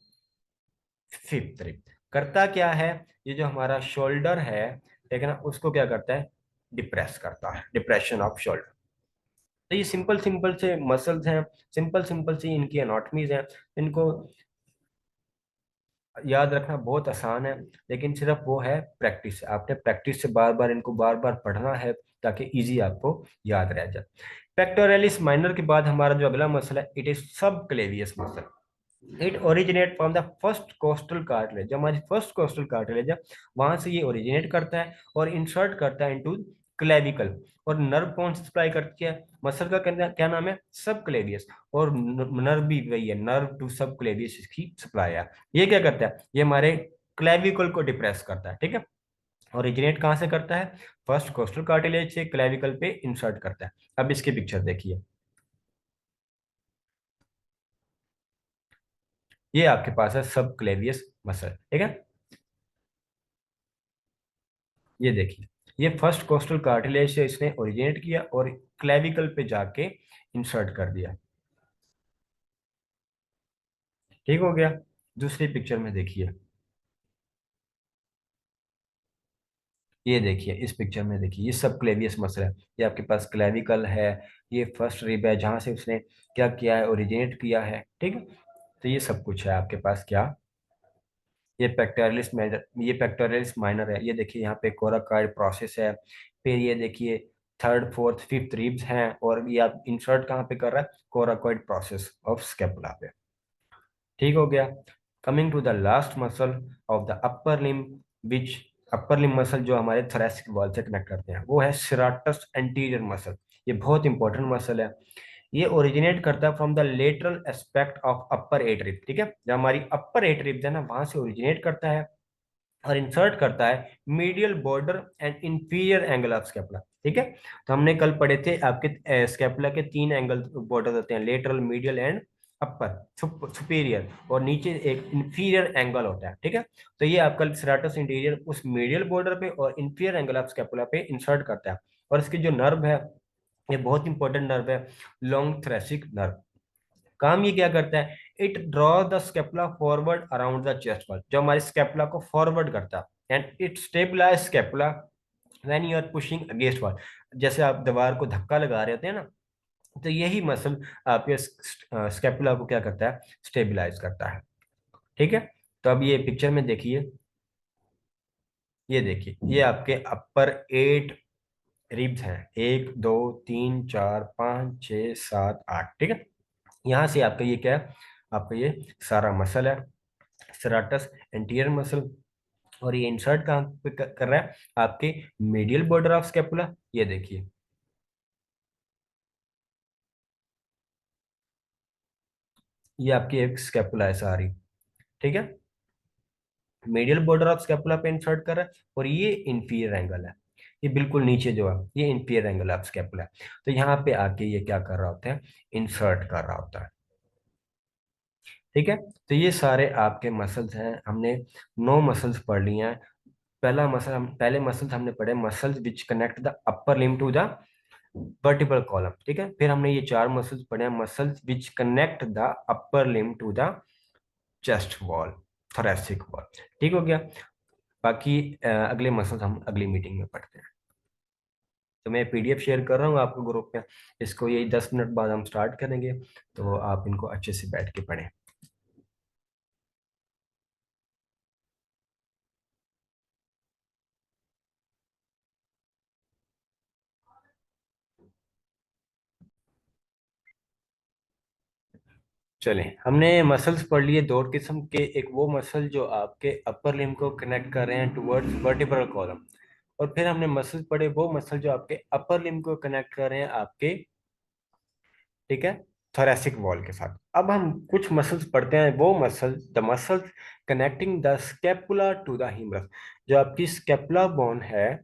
fifth rib. करता क्या है, ये जो हमारा शोल्डर है, ठीक है ना, उसको क्या करता है, डिप्रेस करता है, डिप्रेशन ऑफ शोल्डर। तो ये सिंपल सिंपल से मसल्स हैं, सिंपल सिंपल सी इनकी एनाटमीज हैं, इनको याद रखना बहुत आसान है, लेकिन सिर्फ वो है प्रैक्टिस, आपने प्रैक्टिस से बार बार इनको बार बार पढ़ना है ताकि इजी आपको याद रह जाए। पेक्टोरलिस माइनर के बाद हमारा जो अगला मसल है, इट इज सब Clavius muscle. It originate from the first costal cartilage, जो हमारी फर्स्ट कोस्टल कार्टिलेज है वहां से ये ओरिजिनेट करता है और इंसर्ट करता है इनटू क्लेविकल। और नर्व कौन सा सप्लाई करती है, मसल का क्या नाम है, सब क्लेवियस, और नर्व भी वही है, नर्व टू सब क्लेवियस इसकी सप्लाई है। ये क्या करता है, ये हमारे क्लेविकल को डिप्रेस करता है, ठीक है। ओरिजिनेट कहाँ से करता है, फर्स्ट कोस्टल कार्टिलेज से क्लेविकल पे इंसर्ट करता है। अब इसकी पिक्चर देखिए, ये आपके पास है सब क्लेवियस मसल, ठीक है। ये देखिए, ये फर्स्ट कोस्टल कार्टिलेज से इसने ओरिजिनेट किया और क्लेविकल पे जाके इंसर्ट कर दिया। ठीक हो गया। दूसरी पिक्चर में देखिए, ये देखिए इस पिक्चर में देखिए, ये सब क्लेवियस मसल है। ये आपके पास क्लेविकल है, ये फर्स्ट रिब है जहां से उसने क्या किया है, ओरिजिनेट किया है। ठीक है, तो ये सब कुछ है आपके पास क्या, ये पेक्टोरलिस मेजर, ये पेक्टोरलिस माइनर है। ये देखिए यहाँ पे कोराकॉइड प्रोसेस है। फिर ये देखिए थर्ड फोर्थ फिफ्थ रिब्स हैं, और ये आप इंसर्ट कहाँ पे कर रहा है, कोराकॉइड प्रोसेस ऑफ स्केपुला पे। ठीक हो गया। Coming to the last muscle of the upper limb, which upper limb muscle जो हमारे थोरैसिक वॉल से कनेक्ट करते हैं, वो है सिराटस एंटीरियर मसल। ये बहुत इंपॉर्टेंट मसल है। ये ओरिजिनेट करता है from the lateral aspect of upper eight rib. ठीक है, जो हमारी अपर एट रिब है ना, वहां से ओरिजिनेट करता है और इंसर्ट करता है medial border and inferior angle of scapula. ठीक है, तो हमने कल पढ़े थे आपके स्केपुला के तीन एंगल बॉर्डर होते हैं, lateral, medial and upper, superior, और नीचे एक इंफीरियर एंगल होता है। ठीक है, तो ये आपका सेराटस इंटीरियर उस मीडियल बॉर्डर पे और इंफीरियर एंगल ऑफ स्केपुला पे इंसर्ट करता है। और इसकी जो नर्व है, ये बहुत इंपॉर्टेंट नर्व है, लॉन्ग थ्रेसिक नर्व। काम ये क्या करता है, it draw the scapula forward around the chest wall, जो हमारे स्केपुला को फॉरवर्ड करता है, and it stabilize scapula when you are pushing against wall. जैसे आप दीवार को धक्का लगा रहे होते हैं ना, तो यही मसल आपके स्केपुला को क्या करता है, स्टेबलाइज करता है। ठीक है, तो अब ये पिक्चर में देखिए, ये देखिए ये आपके अपर एट रिब्स हैं, एक दो तीन चार पाँच छः सात आठ। ठीक है, यहाँ से आपका ये क्या है, आपका ये सारा मसल है, सेराटस एंटीरियर मसल। और ये इंसर्ट कहाँ पे कर रहा है, आपके मीडियल बॉर्डर ऑफ स्केपुला। ये देखिए, ये आपकी एक स्केपुला है सारी। ठीक है, मीडियल बॉर्डर ऑफ स्केपुला पे इंसर्ट कर रहा है, और ये इंफीरियर एंगल है, ये बिल्कुल नीचे जो है ये इंफीरियर एंगल ऑफ स्केपुला है। तो यहाँ पे आके ये क्या कर रहा होता है, इंसर्ट कर रहा होता है। ठीक है, तो ये सारे आपके मसल्स हैं। हमने 9 मसल्स पढ़ लिए हैं। पहला मसल, हम पहले मसल्स हमने पढ़े, muscles which connect the upper limb to the vertebral column. ठीक है, फिर हमने ये 4 मसल्स पढ़े हैं, muscles which connect the upper limb to the chest wall, thoracic wall. ठीक हो गया। बाकी अगले मसल्स हम अगली मीटिंग में पढ़ते हैं। तो मैं पीडीएफ शेयर कर रहा हूँ आपको ग्रुप में, इसको यही 10 मिनट बाद हम स्टार्ट करेंगे, तो आप इनको अच्छे से बैठ के पढ़ें। चलें, हमने मसल्स पढ़ लिए दो किस्म के, एक वो मसल जो आपके अपर लिम्ब को कनेक्ट कर रहे हैं टुवर्ड्स वर्टिब्रल कॉलम, और फिर हमने मसल्स पढ़े वो मसल जो आपके अपर लिम्ब को कनेक्ट कर रहे हैं आपके, ठीक है, थोरैसिक वॉल के साथ। अब हम कुछ मसल्स पढ़ते हैं, वो muscle, the muscles connecting the scapula to the humerus, जो आपकी स्केपुला बोन है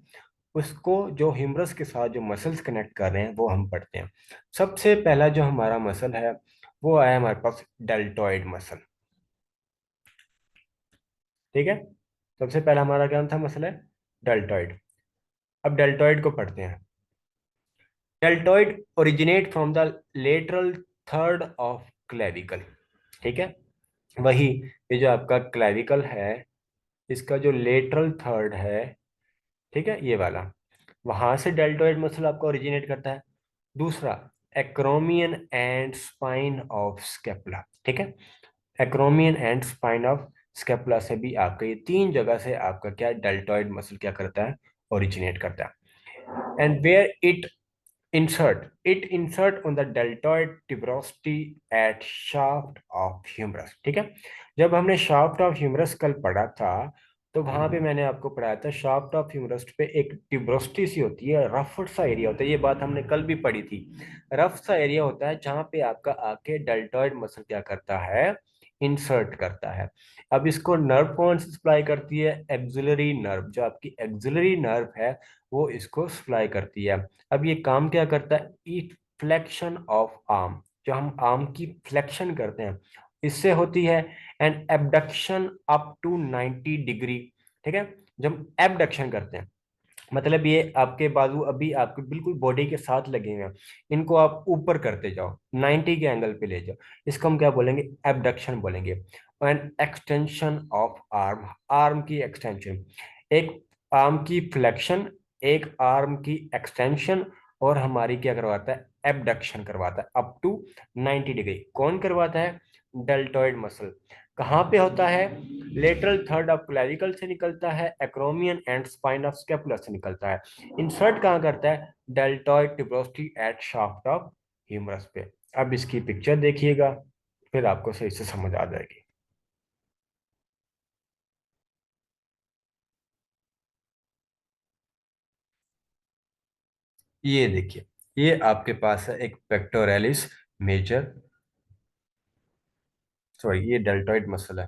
उसको जो हिमरस के साथ जो मसल्स कनेक्ट कर रहे हैं वो हम पढ़ते हैं। सबसे पहला जो हमारा मसल है वो आया हमारे पास डेल्टॉइड मसल। ठीक है, सबसे पहला हमारा क्या था, मसल है डेल्टॉइड। अब डेल्टॉइड को पढ़ते हैं। Deltoid originate from the lateral third of clavicle. ठीक है, वही, ये जो आपका क्लेविकल है, इसका जो लेटरल थर्ड है, ठीक है, ये वाला, वहां से डेल्टॉइड मसल आपका ओरिजिनेट करता है। दूसरा, acromion and spine of scapula. ठीक है, acromion and spine of scapula से भी आपका ये तीन जगह से आपका क्या डेल्टॉइड मसल क्या करता है, ओरिजिनेट करता है। And where it insert on the deltoid tuberosity at shaft of humerus. ठीक है, जब हमने शाफ्ट ऑफ ह्यूमरस कल पढ़ा था, तो वहां पे मैंने आपको पढ़ाया था शाफ्ट ऑफ ह्यूमरस पे एक ट्यूबरोस्टी सी होती है, रफ सा एरिया होता है, ये बात हमने कल भी पढ़ी थी। रफ सा एरिया होता है जहां पे आपका आके डेल्टॉइड मसल क्या करता है, इंसर्ट करता है। अब इसको नर्व कौन सी सप्लाई करती है, एक्सिलरी नर्व, जो आपकी एक्सिलरी नर्व है वो इसको सप्लाई करती है। अब ये काम क्या करता है, ई फ्लेक्शन ऑफ आर्म, जो हम आर्म की फ्लेक्शन करते हैं इससे होती है, and abduction up to 90 degree. ठीक है, जब हम एबडक्शन करते हैं, मतलब ये आपके बाजू अभी आपके बिल्कुल बॉडी के साथ लगे हुए हैं, इनको आप ऊपर करते जाओ, 90 के एंगल पे ले जाओ, इसको हम क्या बोलेंगे, एबडक्शन बोलेंगे। And extension of arm, arm की एक्सटेंशन, एक आर्म की फ्लेक्शन, एक आर्म की एक्सटेंशन, और हमारी क्या करवाता है, एबडक्शन करवाता है अप टू 90 डिग्री। कौन करवाता है, डेल्टॉइड मसल। कहाँ पे होता है, लेटरल थर्ड ऑफ क्लैविकल से निकलता है, acromion and spine of scapula से निकलता है। इंसर्ट कहाँ करता है, deltoid tuberosity at shaft of humerus पे। अब इसकी पिक्चर देखिएगा, फिर आपको सही से समझ आ जाएगी। ये देखिए, ये आपके पास है एक पेक्टोरलिस मेजर, सॉरी ये डेल्टॉइड मसल है।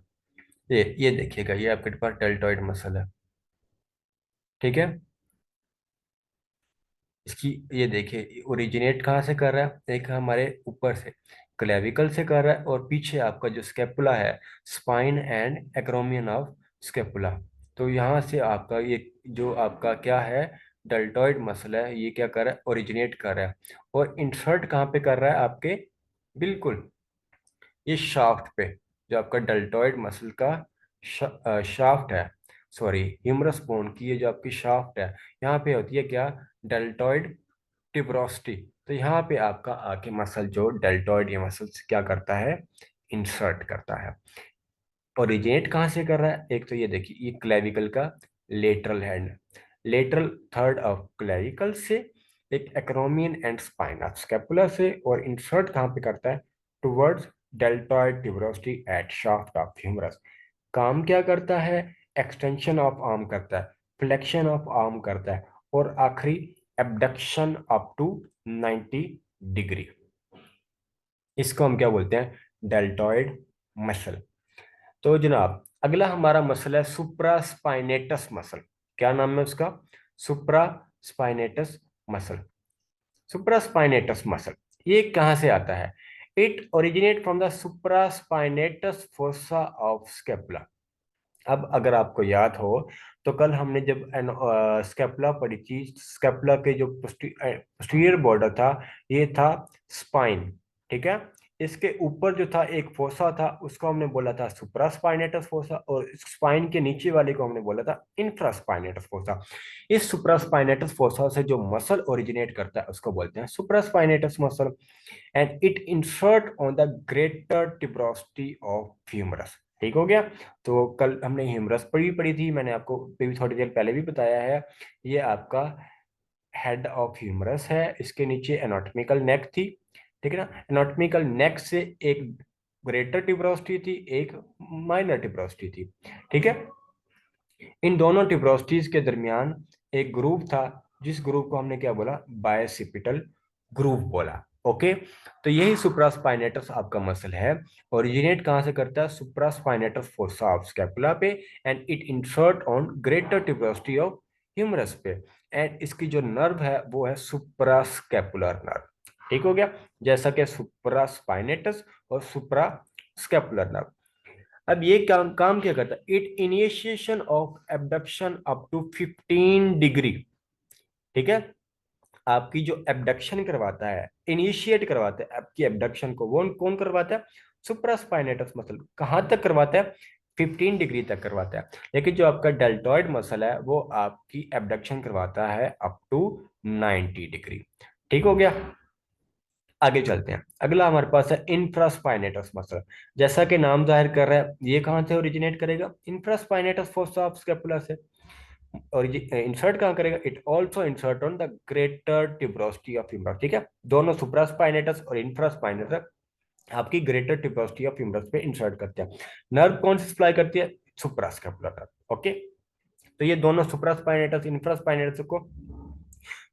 ये देखिएगा, ये आपके पास डेल्टॉइड मसल है, ठीक है। इसकी ये देखिए ओरिजिनेट कहाँ से कर रहा है, एक हमारे ऊपर से क्लेविकल से कर रहा है, और पीछे आपका जो स्केपुला है, spine and acromion of scapula. तो यहाँ से आपका ये जो आपका क्या है, डेल्टॉइड मसल है, ये क्या कर रहा है, ओरिजिनेट कर रहा है। और इंसर्ट कहाँ पे कर रहा है आपके, बिल्कुल ये शाफ्ट पे, जो आपका डेल्टॉइड मसल का शाफ्ट है, सॉरी ह्यूमरस बोन की ये जो आपकी शाफ्ट है, यहाँ पे होती है क्या, डेल्टॉइड टिब्रोस्टी। तो यहाँ पे आपका आके मसल जो डेल्टॉइड ये मसल क्या करता है, इंसर्ट करता है। ओरिजिनेट कहाँ से कर रहा है, एक तो ये देखिए ये क्लेविकल का lateral head, lateral third of clavicle से, एक एक्रोमियन एंड स्पाइनल स्कैपुला से, और इंसर्ट कहाँ पे करता है, towards deltoid tuberosity at shaft of humerus. काम क्या करता है, एक्सटेंशन ऑफ आर्म करता है, फ्लेक्शन ऑफ आर्म करता है, और आखिरी एबडक्शन अप टू 90 डिग्री। इसको हम क्या बोलते हैं, डेल्टॉइड मसल। तो जनाब अगला हमारा मसल है सुप्रास्पाइनेटस मसल। क्या नाम है उसका, सुप्रास्पाइनेटस मसल। सुप्रास्पाइनेटस मसल ये कहाँ से आता है, it originate from the supraspinatus fossa of scapula. अब अगर आपको याद हो, तो कल हमने जब स्केपुला पढ़ी थी, स्केपुला के जो पोस्टीरियर बॉर्डर था, ये था स्पाइन, ठीक है। इसके ऊपर जो था एक फोसा था, उसको हमने बोला था सुप्रास्पाइनेटस फोसा, और स्पाइन के नीचे वाले को हमने बोला था इंफ्रास्पाइनेटस फोसा। इस सुप्रास्पाइनेटस फोसा से जो मसल ओरिजिनेट करता है उसको बोलते हैं supraspinatus muscle, and it insert on the greater tuberosity of humerus. ठीक हो गया। तो कल हमने ह्यूमरस पढ़ी पढ़ी थी, मैंने आपको भी थोड़ी देर पहले भी बताया है, ये आपका हेड ऑफ ह्यूमरस है, इसके नीचे एनाटॉमिकल नेक थी, ठीक है ना। एनाटॉमिकल नेक से एक ग्रेटर टिब्रोस्टी थी, एक माइनर टिब्रोस्टी थी, ठीक है। इन दोनों टिब्रोस्टीज के दरमियान एक ग्रुप था, जिस ग्रुप को हमने क्या बोला, बायसिपिटल ग्रुप बोला। ओके। तो यही सुप्रास्पाइनेटस आपका मसल है, ओरिजिनेट कहाँ से करता है, सुप्रास्पाइनेटस फोसा ऑफ स्कैपुला पे, and it insert on greater tuberosity of humerus पे। एंड इसकी जो नर्व है वो है सुप्रास्कैपुलर नर्व। ठीक हो गया, जैसा कि सुप्रास्पाइनेटस और सुप्रास्कैपुलर नर्व। अब ये काम काम क्या करता है, it initiation of abduction up to 15 degree, ठीक है। आपकी जो एबडक्शन करवाता है, इनिशिएट करवाता है आपकी एबडक्शन को, वो कौन करवाता है, सुप्रास्पाइनेटस मसल। कहाँ तक करवाता है, 15 डिग्री तक करवाता है। लेकिन जो आपका डेल्टॉइड मसल है वो आपकी एबडक्शन करवाता है अप टू 90 डिग्री। ठीक हो गया। आगे चलते हैं, अगला हमारे पास है इंफ्रास्पाइनेटस मसल। जैसा कि नाम जाहिर कर रहा है, ये कहाँ से ओरिजिनेट करेगा, इंफ्रास्पाइनेटस फोसा ऑफ स्कैपुला से। और ये इंसर्ट कहाँ करेगा, it also insert on the greater tuberosity of humerus, ठीक है। दोनों सुप्रास्पाइनेटस और इंफ्रास्पाइनेटस आपकी ग्रेटर ट्यूबरोस्टी ऑफ ह्यूमरस पे इंसर्ट करते हैं। नर्व कौन सी सप्लाई करती है, सुप्रास्कैपुलर नर्व। ओके। तो ये दोनों सुप्रास्पाइनेटस इंफ्रास्पाइनेटस को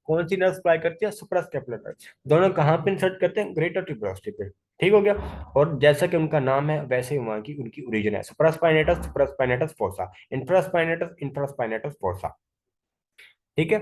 कौन सी नर्व सप्लाई करती है, सुप्रास्कैपुलर नर्व। दोनों कहाँ पे इंसर्ट करते हैं, ग्रेटर ट्यूबरोस्टी पे। ठीक हो गया। और जैसा कि उनका नाम है वैसे ही वहां की उनकी ओरिजिन है, supraspinatus supraspinatus fossa, infraspinatus infraspinatus fossa. ठीक है।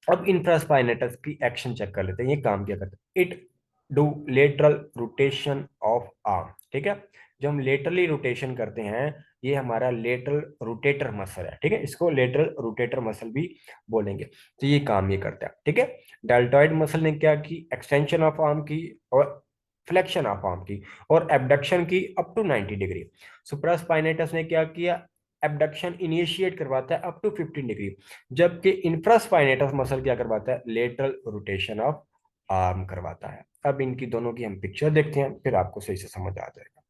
अब इंफ्रास्पाइनेटस की एक्शन चेक कर लेते हैं, ये काम क्या करता है, it do lateral rotation of arm, ठीक है। जो हम लेटरली रोटेशन करते हैं, ये हमारा लेटरल रोटेटर मसल है, ठीक है, इसको लेटरल रोटेटर मसल भी बोलेंगे। तो ये काम ये करता है, ठीक है। डेल्टॉइड मसल ने क्या की, एक्सटेंशन ऑफ आर्म की और फ्लेक्शन ऑफ आर्म की और एबडक्शन की अप टू 90 डिग्री। सुप्रास्पाइनेटस ने क्या किया, एबडक्शन इनिशिएट करवाता है अप टू 15 डिग्री, जबकि इंफ्रास्पाइनेटस मसल क्या करवाता है, लेटरल रोटेशन ऑफ आर्म करवाता है। अब इनकी दोनों की हम पिक्चर देखते हैं, फिर आपको सही से समझ आ जाएगा।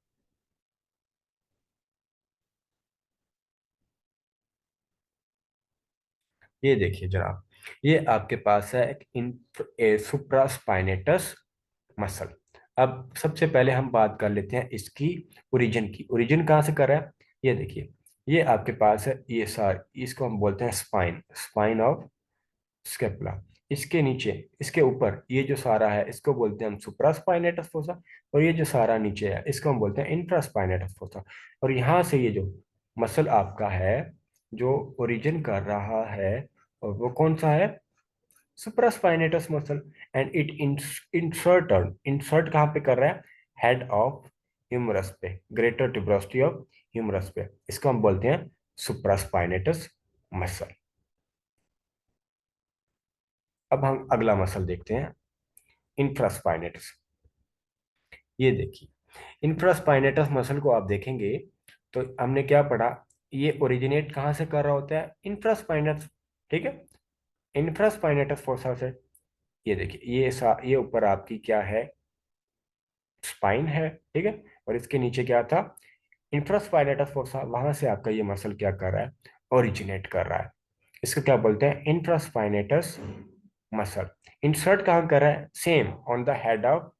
ये देखिए जनाब, ये आपके पास है एक सुप्रास्पाइनेटस मसल। अब सबसे पहले हम बात कर लेते हैं इसकी ओरिजिन की। ओरिजिन कहाँ से कर रहा है, ये देखिए, ये आपके पास है, ये सार इसको हम बोलते हैं स्पाइन, स्पाइन ऑफ स्केपुला। इसके नीचे, इसके ऊपर ये जो सारा है, इसको बोलते हैं हम सुप्रास्पाइनेटस फोसा। और ये जो सारा नीचे है, इसको हम बोलते हैं इंफ्रास्पाइनेटस फोसा। और यहाँ से ये जो मसल आपका है, जो ओरिजिन कर रहा है, और वो कौन सा है, supraspinatus muscle. And it insert कहाँ पे कर रहा है, हेड ऑफ ह्यूमरस पे, ग्रेटर ट्यूबरोसिटी ऑफ ह्यूमरस पे। इसको हम बोलते हैं सुप्रास्पाइनेटस मसल। अब हम अगला मसल देखते हैं, इंफ्रास्पाइनेटस। ये देखिए, इंफ्रास्पाइनेटस मसल को आप देखेंगे तो हमने क्या पढ़ा, ये ओरिजिनेट कहाँ से कर रहा होता है, इंफ्रास्पाइनस, ठीक है, इंफ्रास्पाइनेटस फोसा से। ये देखिए, ये ऊपर आपकी क्या है, स्पाइन है, ठीक है, और इसके नीचे क्या था, इंफ्रास्पाइनेटस फोसा। वहां से आपका ये मसल क्या कर रहा है, ओरिजिनेट कर रहा है। इसको क्या बोलते हैं, इंफ्रास्पाइनेटस मसल। इंसर्ट कहाँ कर रहा है, same on the head of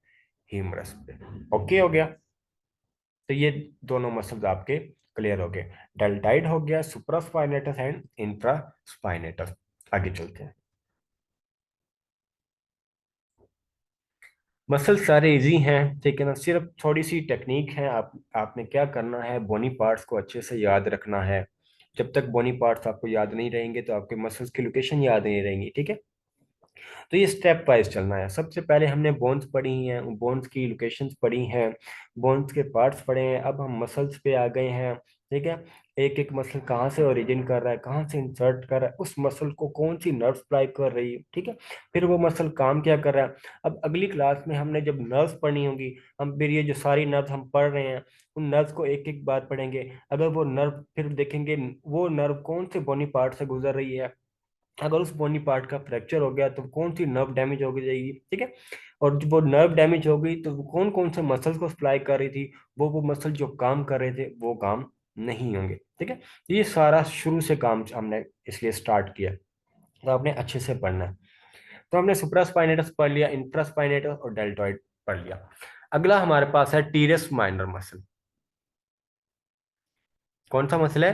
humerus पे। ओके हो गया। तो ये दोनों मसल्स आपके क्लियर हो गए, डेल्टाइड हो गया, सुप्रास्पाइनेटस एंड इंफ्रास्पाइनेटस। आगे चलते हैं। मसल सारे इजी हैं, ठीक है ना, सिर्फ थोड़ी सी टेक्निक है। आपने क्या करना है, बोनी पार्ट्स को अच्छे से याद रखना है। जब तक बोनी पार्ट्स आपको याद नहीं रहेंगे तो आपके मसल्स की लोकेशन याद नहीं रहेंगी, ठीक है। तो ये स्टेप वाइज चलना है। सबसे पहले हमने बोन्स पढ़ी हैं, बोन्स की लोकेशंस पढ़ी हैं, बोन्स के पार्ट्स पढ़े हैं। अब हम मसल्स पे आ गए हैं, ठीक है। एक एक मसल कहाँ से ओरिजिन कर रहा है, कहाँ से इंसर्ट कर रहा है, उस मसल को कौन सी नर्व सप्लाई कर रही है, ठीक है। फिर वो मसल काम क्या कर रहा है। अब अगली क्लास में हमने जब नर्व्स पढ़नी होगी, हम फिर ये जो सारी नर्व्स हम पढ़ रहे हैं, उन नर्व्स को एक एक बार पढ़ेंगे। अगर वो नर्व, फिर देखेंगे वो नर्व कौन से बॉडी पार्ट से गुजर रही है। अगर उस बॉडी पार्ट का फ्रैक्चर हो गया तो कौन सी नर्व डैमेज हो गई जाएगी, ठीक है। और जब वो नर्व डैमेज हो गई तो कौन कौन से मसल्स को सप्लाई कर रही थी, वो मसल जो काम कर रहे थे वो काम नहीं होंगे, ठीक है। तो ये सारा शुरू से काम हमने इसलिए स्टार्ट किया, तो आपने अच्छे से पढ़ना है। तो हमने सुप्रास्पाइनेटस पढ़ लिया, इंफ्रास्पाइनेटस और डेल्टॉइड पढ़ लिया। अगला हमारे पास है टीरस माइनर मसल। कौन सा मसल है,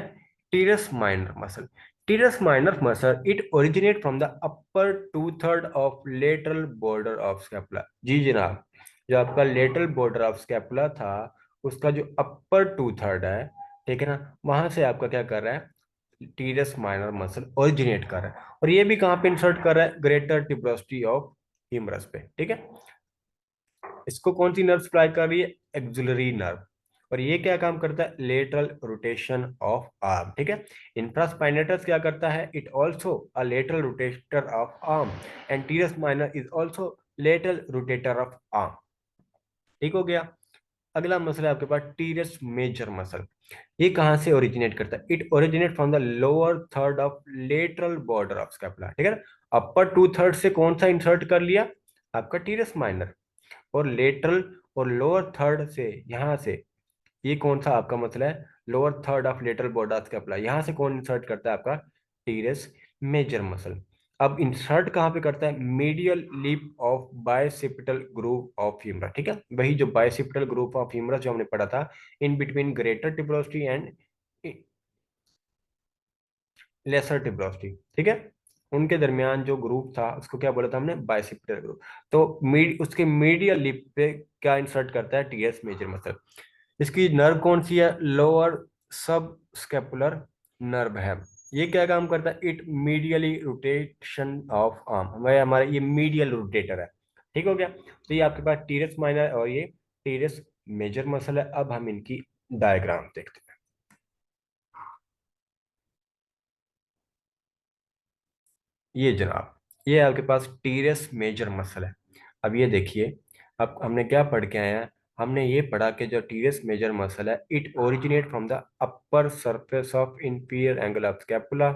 teres minor muscle. Teres minor muscle, it originate from the upper two third of lateral border of scapula. जी जनाब, जो आपका लेटरल बॉर्डर ऑफ स्कैपुला था, उसका जो अपर टू थर्ड है, ठीक है ना, वहां से आपका क्या कर रहा है, टीरस माइनर मसल ओरिजिनेट कर रहा है। और ये भी कहाँ पे इंसर्ट कर रहा है, ग्रेटर ट्यूबरोसिटी ऑफ ह्यूमरस पे, ठीक है। इसको कौन सी नर्व सप्लाई कर रही है, एक्सिलरी नर्व। और ये क्या काम करता है, लेटरल रोटेशन ऑफ आर्म, ठीक है। इंफ्रास्पाइनेटस क्या करता है, it also a lateral rotator of arm, and teres minor is also lateral rotator of arm. ठीक हो गया। अगला मसल है आपके पास टीरस मेजर मसल। ये कहाँ से ओरिजिनेट करता है, it originate from the lower third of lateral border of scapula, ठीक है ना। अपर टू थर्ड से कौन सा इंसर्ट कर लिया, आपका टीरस माइनर। और लेटरल और लोअर थर्ड से, यहां से, ये कौन सा आपका मसला है, lower third of lateral border का अप्लाई, यहां से कौन इंसर्ट करता है, आपका टीरस मेजर मसल। अब इंसर्ट कहाँ पे करता है, medial lip of bicipital groove of humerus, ठीक है। वही जो बायसिपिटल ग्रूव ऑफ ह्यूमरस जो हमने पढ़ा था, in between greater tuberosity and lesser tuberosity, ठीक है। उनके दरमियान जो ग्रुप था उसको क्या बोला था हमने, बायसिपिटल ग्रुप। तो उसके मीडियल लिप पे क्या इंसर्ट करता है, टीएस मेजर मसल। इसकी नर्व कौन सी है, लोअर सब स्केपुलर नर्व है। ये क्या काम करता है, it medially rotation of arm, हमारे ये मीडियल रोटेटर है। ठीक हो गया। तो ये आपके पास टीरस माइनर और ये टीरस मेजर मसल है। अब हम इनकी डायग्राम देखते हैं। ये जनाब, ये आपके पास टीरेस मेजर मसल है। अब ये देखिए, अब हमने क्या पढ़ के आए हैं। हमने ये पढ़ा कि जो टीरेस मेजर मसल है, it originate from the upper surface of inferior angle of scapula,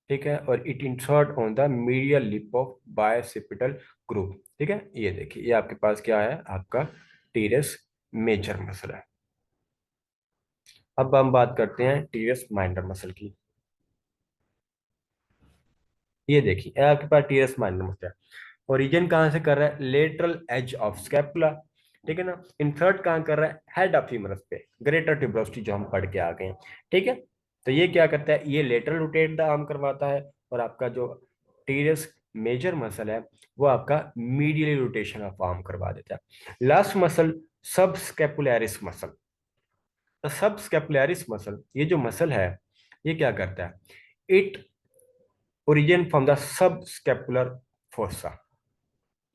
ठीक है, और it insert on the medial lip of bicipital groove, ठीक है। ये देखिए, ये आपके पास क्या है, आपका टीरेस मेजर मसल है। अब हम बात करते हैं टीरेस माइनर मसल की। ये देखिए, ये आपके पास टीरेस माइनर मसल है। ओरिजिन कहाँ से कर रहा है, लेटरल एज ऑफ स्कैपुला, ठीक है ना। इंसर्ट कहाँ कर रहा है, हेड ऑफ ह्यूमरस पे, ग्रेटर ट्यूबरोसिटी जो हम पढ़ के आ गए हैं, ठीक है। तो ये क्या करता है, ये लेटरल रोटेट द आर्म करवाता है, और आपका जो टीरियस मेजर मसल है वो आपका मीडियली रोटेशन ऑफ आर्म करवा देता है। लास्ट मसल, सब स्कैपुलरिस मसल। तो सब स्कैपुलरिस मसल, ये जो मसल है, ये क्या करता है, it origin from the sub scapular fossa,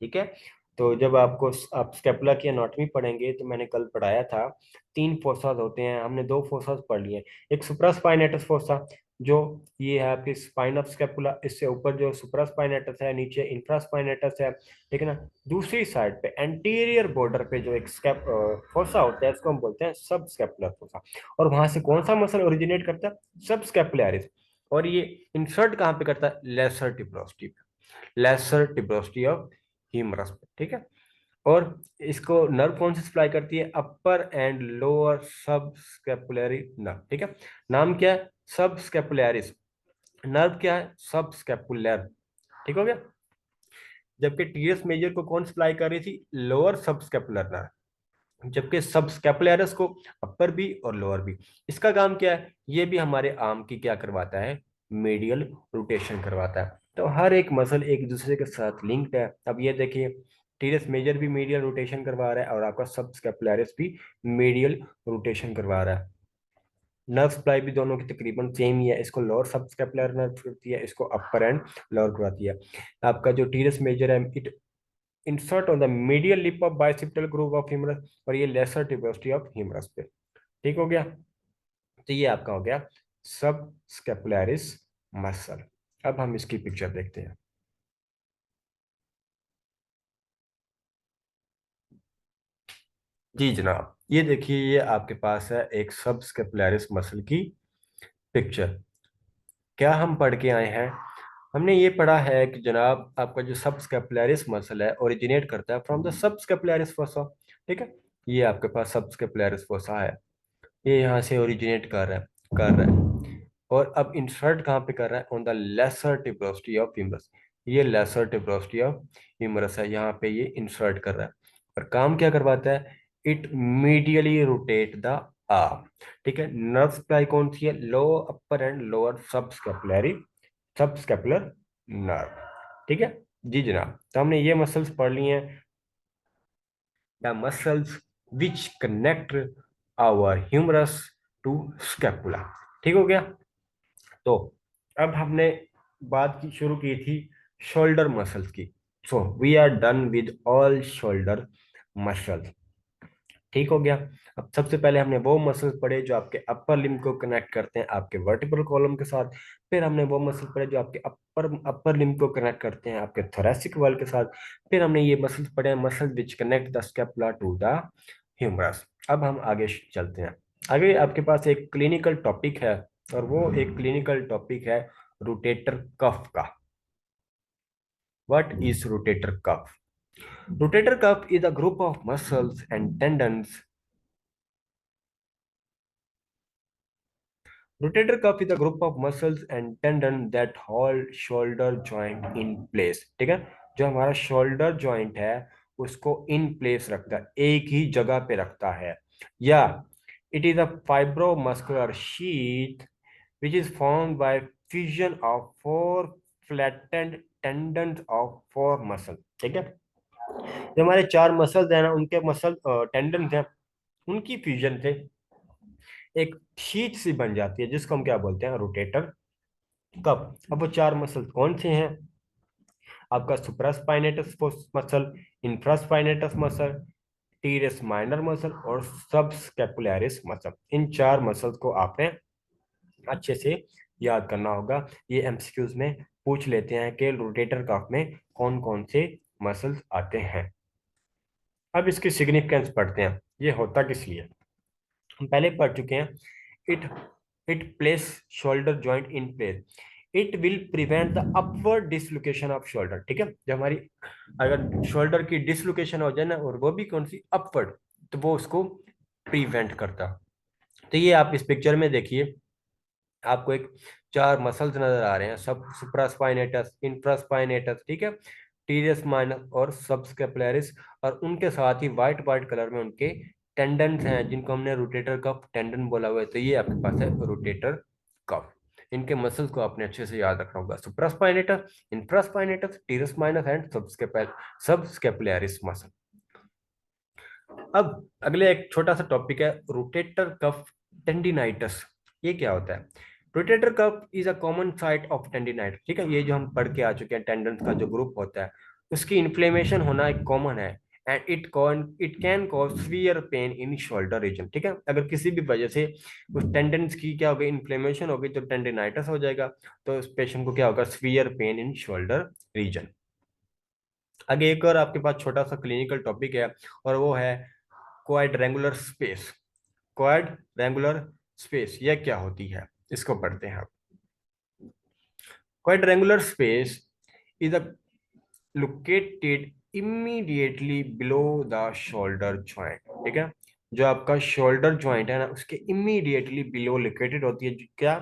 ठीक है। तो जब आपको आप स्केपुला की एनाटॉमी पढ़ेंगे, तो मैंने कल पढ़ाया था, तीन फोसाज होते हैं, हमने दो फोसाज पढ़ लिए। एक सुप्रास्पाइनेटस फोसा, जो ये है आपकी स्पाइन ऑफ स्केपुला, इससे ऊपर जो सुप्रास्पाइनेटस है, नीचे इंफ्रास्पाइनेटस है, ठीक है ना। दूसरी साइड पे एंटीरियर बॉर्डर पे जो एक स्केप फोसा होता है, इसको हम बोलते हैं सब स्केपुलर फोसा। और वहां से कौन सा मसल ओरिजिनेट करता है, सब स्केपुलरिस। और ये इंसर्ट कहाँ पे करता है, लेसर टिब्रोस्टी पे, लेसर टिब्रोस्टी ऑफ ह्यूमरस पे, ठीक है। और इसको नर्व कौन से सप्लाई करती है, अपर एंड लोअर सब स्कैपुलरी नर्व, ठीक है। नाम क्या है, सब स्कैपुलरिस। नर्व क्या है, सब स्कैपुलर, ठीक हो गया। जबकि टीएस मेजर को कौन सप्लाई कर रही थी, लोअर सब स्कैपुलर नर्व, जबकि सब स्कैपुलरिस को अपर भी और लोअर भी। इसका काम क्या है, ये भी हमारे आर्म की क्या करवाता है, मीडियल रोटेशन करवाता है। तो हर एक मसल एक दूसरे के साथ लिंक्ड है। अब ये देखिए, टीरस मेजर भी मीडियल रोटेशन करवा रहा है, और आपका सब स्कैपुलरिस भी मीडियल रोटेशन करवा रहा है। नर्व सप्लाई भी दोनों की तकरीबन सेम ही है। इसको लोअर सब स्कैपुलर नर्व करती है, इसको अपर एंड लोअर करवाती है। आपका जो टीरस मेजर है, it insert on the medial lip of bicipital groove of humerus, और ये लेसर ट्यूबरोसिटी ऑफ ह्यूमरस पे, ठीक हो गया। तो ये आपका हो गया सब स्कैपुलरिस मसल। अब हम इसकी पिक्चर देखते हैं। जी जनाब, ये देखिए, ये आपके पास है एक सब स्कैपुलरिस मसल की पिक्चर। क्या हम पढ़ के आए हैं, हमने ये पढ़ा है कि जनाब आपका जो सब स्कैपुलरिस मसल है ओरिजिनेट करता है from the sub scapularis fossa, ठीक है। ये आपके पास सब स्कैपुलरिस फोसा है, ये यहाँ से ओरिजिनेट कर रहा है। और अब इंसर्ट कहाँ पे कर रहा है, on the lesser tuberosity of humerus. ये लेसर टिब्रोस्टी ऑफ ह्यूमरस है, यहाँ पे ये इंसर्ट कर रहा है। और काम क्या करवाता है, it medially rotate the arm, ठीक है। नर्व सप्लाई कौन सी है, लो अपर एंड लोअर सब स्कैपुलरी, सब स्कैपुलर नर्व, ठीक है। जी जनाब, तो हमने ये मसल्स पढ़ लिए हैं, the muscles which connect our humerus to scapula, ठीक हो गया। तो अब हमने बात की शुरू की थी शोल्डर मसल्स की। So we are done with all shoulder muscles, ठीक हो गया। अब सबसे पहले हमने वो मसल्स पढ़े जो आपके अपर लिम्ब को कनेक्ट करते हैं आपके वर्टिब्रल कॉलम के साथ। फिर हमने वो मसल पढ़े जो आपके अपर अपर लिम्ब को कनेक्ट करते हैं आपके थोरेसिक वॉल के साथ। फिर हमने ये मसल्स पढ़े, muscle which connect the scapula to the humerus. अब हम आगे चलते हैं। आगे आपके पास एक क्लिनिकल टॉपिक है, और वो एक क्लिनिकल टॉपिक है रोटेटर कफ का। What is rotator cuff? Rotator cuff is a group of muscles and tendons. Rotator cuff is a group of muscles and tendon that hold shoulder joint in place. ठीक है, जो हमारा शोल्डर जॉइंट है उसको इन प्लेस रखता है, एक ही जगह पे रखता है। या it is a fibromuscular sheath which is formed by fusion of four flattened tendons of four muscle, ठीक है। जो हमारे चार मसल्स हैं ना, उनके मसल टेंडन हैं, उनकी फ्यूजन से एक शीट सी बन जाती है, जिसको हम क्या बोलते हैं, रोटेटर कफ। अब वो चार मसल कौन से हैं, आपका supraspinatus muscle, infraspinatus muscle, teres minor muscle और सबस्कैपुलरिस मसल। इन चार मसल्स को आपने अच्छे से याद करना होगा। ये एमसीक्यूज में पूछ लेते हैं कि रोटेटर कफ में कौन कौन से मसल्स आते हैं। अब इसकी सिग्निफिकेंस पढ़ते हैं, ये होता किस लिए। हम पहले पढ़ चुके हैं। It it place shoulder joint in place. It will prevent the upward dislocation off shoulder. ठीक है, जब हमारी अगर शोल्डर की डिसलोकेशन हो जाए ना, और वो भी कौन सी, अपवर्ड, तो वो उसको प्रिवेंट करता। तो ये आप इस पिक्चर में देखिए, आपको एक चार मसल्स नजर आ रहे हैं, सब सुप्रास्पाइनेटस, इंफ्रास्पाइनेटस, ठीक है, टीरियस माइनस और सबस्कैपुलरिस। और उनके साथ ही व्हाइट व्हाइट कलर में उनके टेंडन्स हैं, जिनको हमने रोटेटर कफ टेंडन बोला हुआ है। तो ये आपके पास है रोटेटर कफ। इनके मसल्स को आपने अच्छे से याद रखना होगा, supraspinatus, infraspinatus, teres minor and subscapularis muscle. अब अगले एक छोटा सा टॉपिक है, रोटेटर कफ टेंडिनाइटिस। ये क्या होता है? Rotator cuff is a common site of tendinitis. ठीक है, ये जो हम पढ़ के आ चुके हैं, टेंडन्स का जो ग्रुप होता है, उसकी इन्फ्लेमेशन होना एक कॉमन है। And it can cause severe pain in shoulder region. ठीक है, अगर किसी भी वजह से उस टेंडन्स की क्या होगी, इन्फ्लेमेशन होगी, तो टेंडिनाइटिस हो जाएगा। तो उस पेशेंट को क्या होगा, severe pain in shoulder region. आगे एक और आपके पास छोटा सा क्लिनिकल टॉपिक है, और वो है क्वाड्रेंगुलर स्पेस। क्वाड्रेंगुलर स्पेस यह क्या होती है, इसको पढ़ते हैं। Quadrangular space is located immediately below the shoulder joint. ठीक है, जो आपका शोल्डर जॉइंट है ना, उसके इमीडिएटली बिलो लोकेटेड होती है क्या,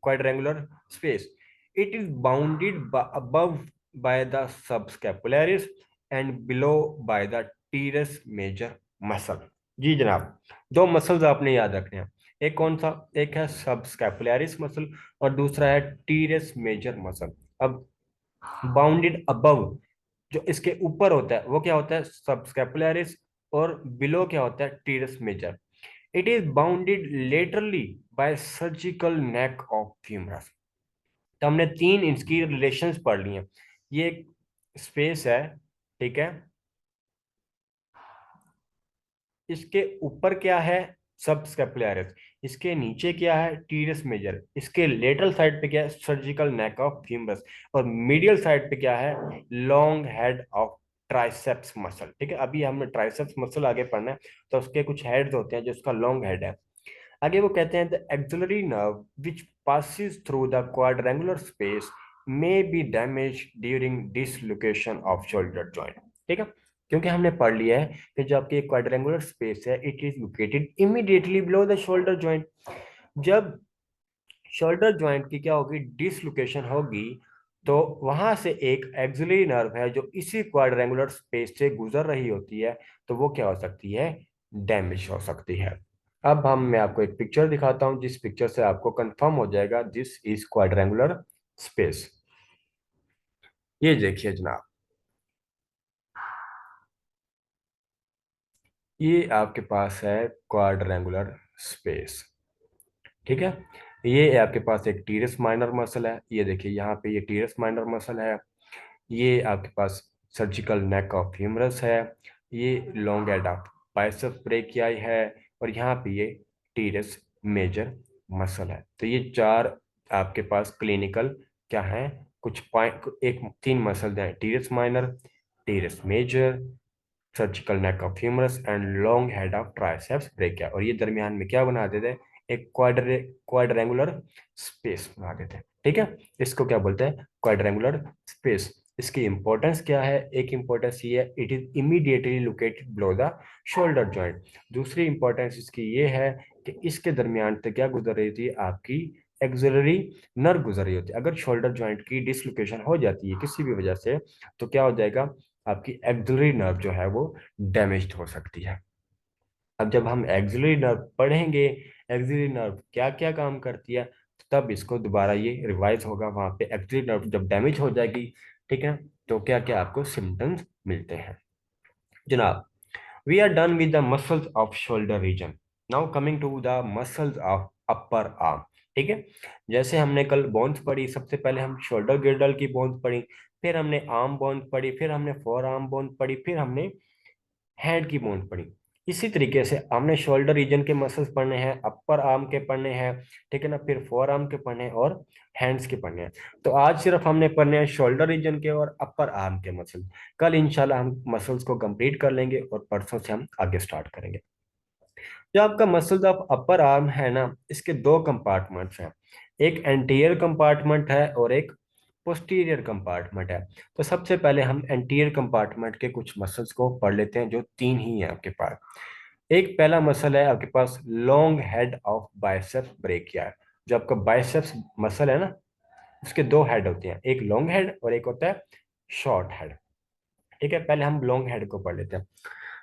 quadrangular space. It is bounded above by the subscapularis and below by the teres major muscle. जी जनाब, दो मसल्स आपने याद रखने हैं। एक कौन सा, एक है सबस्कैपुलरिस मसल और दूसरा है टीरस मेजर मसल। अब बाउंडेड अबव, जो इसके ऊपर होता है वो क्या होता है, सबस्कैपुलरिस, और बिलो क्या होता है, teres major. It is bounded laterally by surgical neck of humerus. तो हमने तीन इसकी रिलेशंस पढ़ ली हैं। ये एक स्पेस है, ठीक है, इसके ऊपर क्या है, सब स्कैपुलरिस, इसके नीचे क्या है, टीरस मेजर, इसके लेटरल साइड पे क्या है, सर्जिकल नेक ऑफ फ्यूमरस, और मीडियल साइड पे क्या है, long head of triceps muscle. ठीक है, अभी हमने ट्राइसेप्स मसल आगे पढ़ना है, तो उसके कुछ हेड्स होते हैं जो उसका लॉन्ग हेड है। आगे वो कहते हैं the axillary nerve which passes through the quadrangular space may B damage during dislocation off shoulder joint. ठीक है, क्योंकि हमने पढ़ लिया है कि जो आपकी क्वाड्रेंगुलर स्पेस है, it is located immediately below the shoulder joint. जब शोल्डर जॉइंट की क्या होगी, डिसलोकेशन होगी, तो वहां से एक एक्सिलरी नर्व है जो इसी क्वाड्रेंगुलर स्पेस से गुजर रही होती है, तो वो क्या हो सकती है, डैमेज हो सकती है। अब मैं आपको एक पिक्चर दिखाता हूं, जिस पिक्चर से आपको कंफर्म हो जाएगा दिस इज क्वाड्रेंगुलर स्पेस। ये देखिए जनाब, ये आपके पास है क्वाड्रेंगुलर स्पेस। ठीक है, ये आपके पास एक टीरस माइनर मसल है, ये देखिए यहाँ पे ये टीरस माइनर मसल है। ये आपके पास सर्जिकल नेक ऑफ ह्यूमरस है, ये long head of biceps brachii है, और यहाँ पे ये टीरस मेजर मसल है। तो ये चार आपके पास क्लिनिकल क्या है, कुछ पॉइंट, एक तीन मसल हैं, teres minor, teres major, surgical neck of humerus and long head of triceps brachii, और ये दरमियान में क्या बना देते हैं, एक क्वाड्रेंगुलर स्पेस बना देते हैं। ठीक है, इसको क्या बोलते हैं, क्वाड्रेंगुलर स्पेस। इसकी इंपॉर्टेंस क्या है, एक इंपॉर्टेंस ये है, it is immediately located below the shoulder joint. दूसरी इंपॉर्टेंस इसकी ये है कि इसके दरमियान से क्या गुजर रही थी, आपकी एक्सिलरी नर्व गुजर रही होती है। अगर शोल्डर जॉइंट की डिसलोकेशन हो जाती है किसी भी वजह से, तो क्या हो जाएगा, आपकी एक्सिलरी नर्व जो है वो डैमेज हो सकती है। अब जब हम एक्सिलरी नर्व पढ़ेंगे, एक्सिलरी नर्व क्या क्या काम करती है, तब इसको दोबारा ये रिवाइज होगा। वहां पे एक्सिलरी नर्व जब डैमेज हो जाएगी, ठीक है, तो क्या क्या आपको सिम्टम्स मिलते हैं जनाब। We are done with the muscles of shoulder region. Now coming to the muscles of upper arm. ठीक है, जैसे हमने कल बोन्स पढ़ी, सबसे पहले हम शोल्डर गिर्डल की बोन्स पढ़ी, फिर हमने आर्म बोन्स पढ़ी, फिर हमने फोर आर्म बोन्स पढ़ी, फिर हमने हेड की बोन्स पढ़ी। इसी तरीके से हमने शोल्डर रीजन के मसल्स पढ़ने हैं, अपर आर्म के पढ़ने हैं, ठीक है ना, फिर फोर आर्म के पढ़ने हैं और हैंड्स के पढ़ने हैं। तो आज सिर्फ हमने पढ़ने हैं शोल्डर रीजन के और अपर आर्म के मसल। कल इंशाल्लाह हम मसल्स को कंप्लीट कर लेंगे और परसों से हम आगे स्टार्ट करेंगे। जो आपका मसल्स ऑफ अपर आर्म है ना, इसके दो कंपार्टमेंट्स हैं। एक एंटीरियर कंपार्टमेंट है और एक पोस्टीरियर कंपार्टमेंट है। तो सबसे पहले हम एंटीरियर कंपार्टमेंट के कुछ मसल्स को पढ़ लेते हैं, जो तीन ही हैं आपके पास। एक पहला मसल है आपके पास long head of biceps brachii. जो आपका बाइसेप्स मसल है ना, उसके दो हेड होते हैं, एक लॉन्ग हेड और एक होता है शॉर्ट हेड। ठीक है, पहले हम लॉन्ग हेड को पढ़ लेते हैं।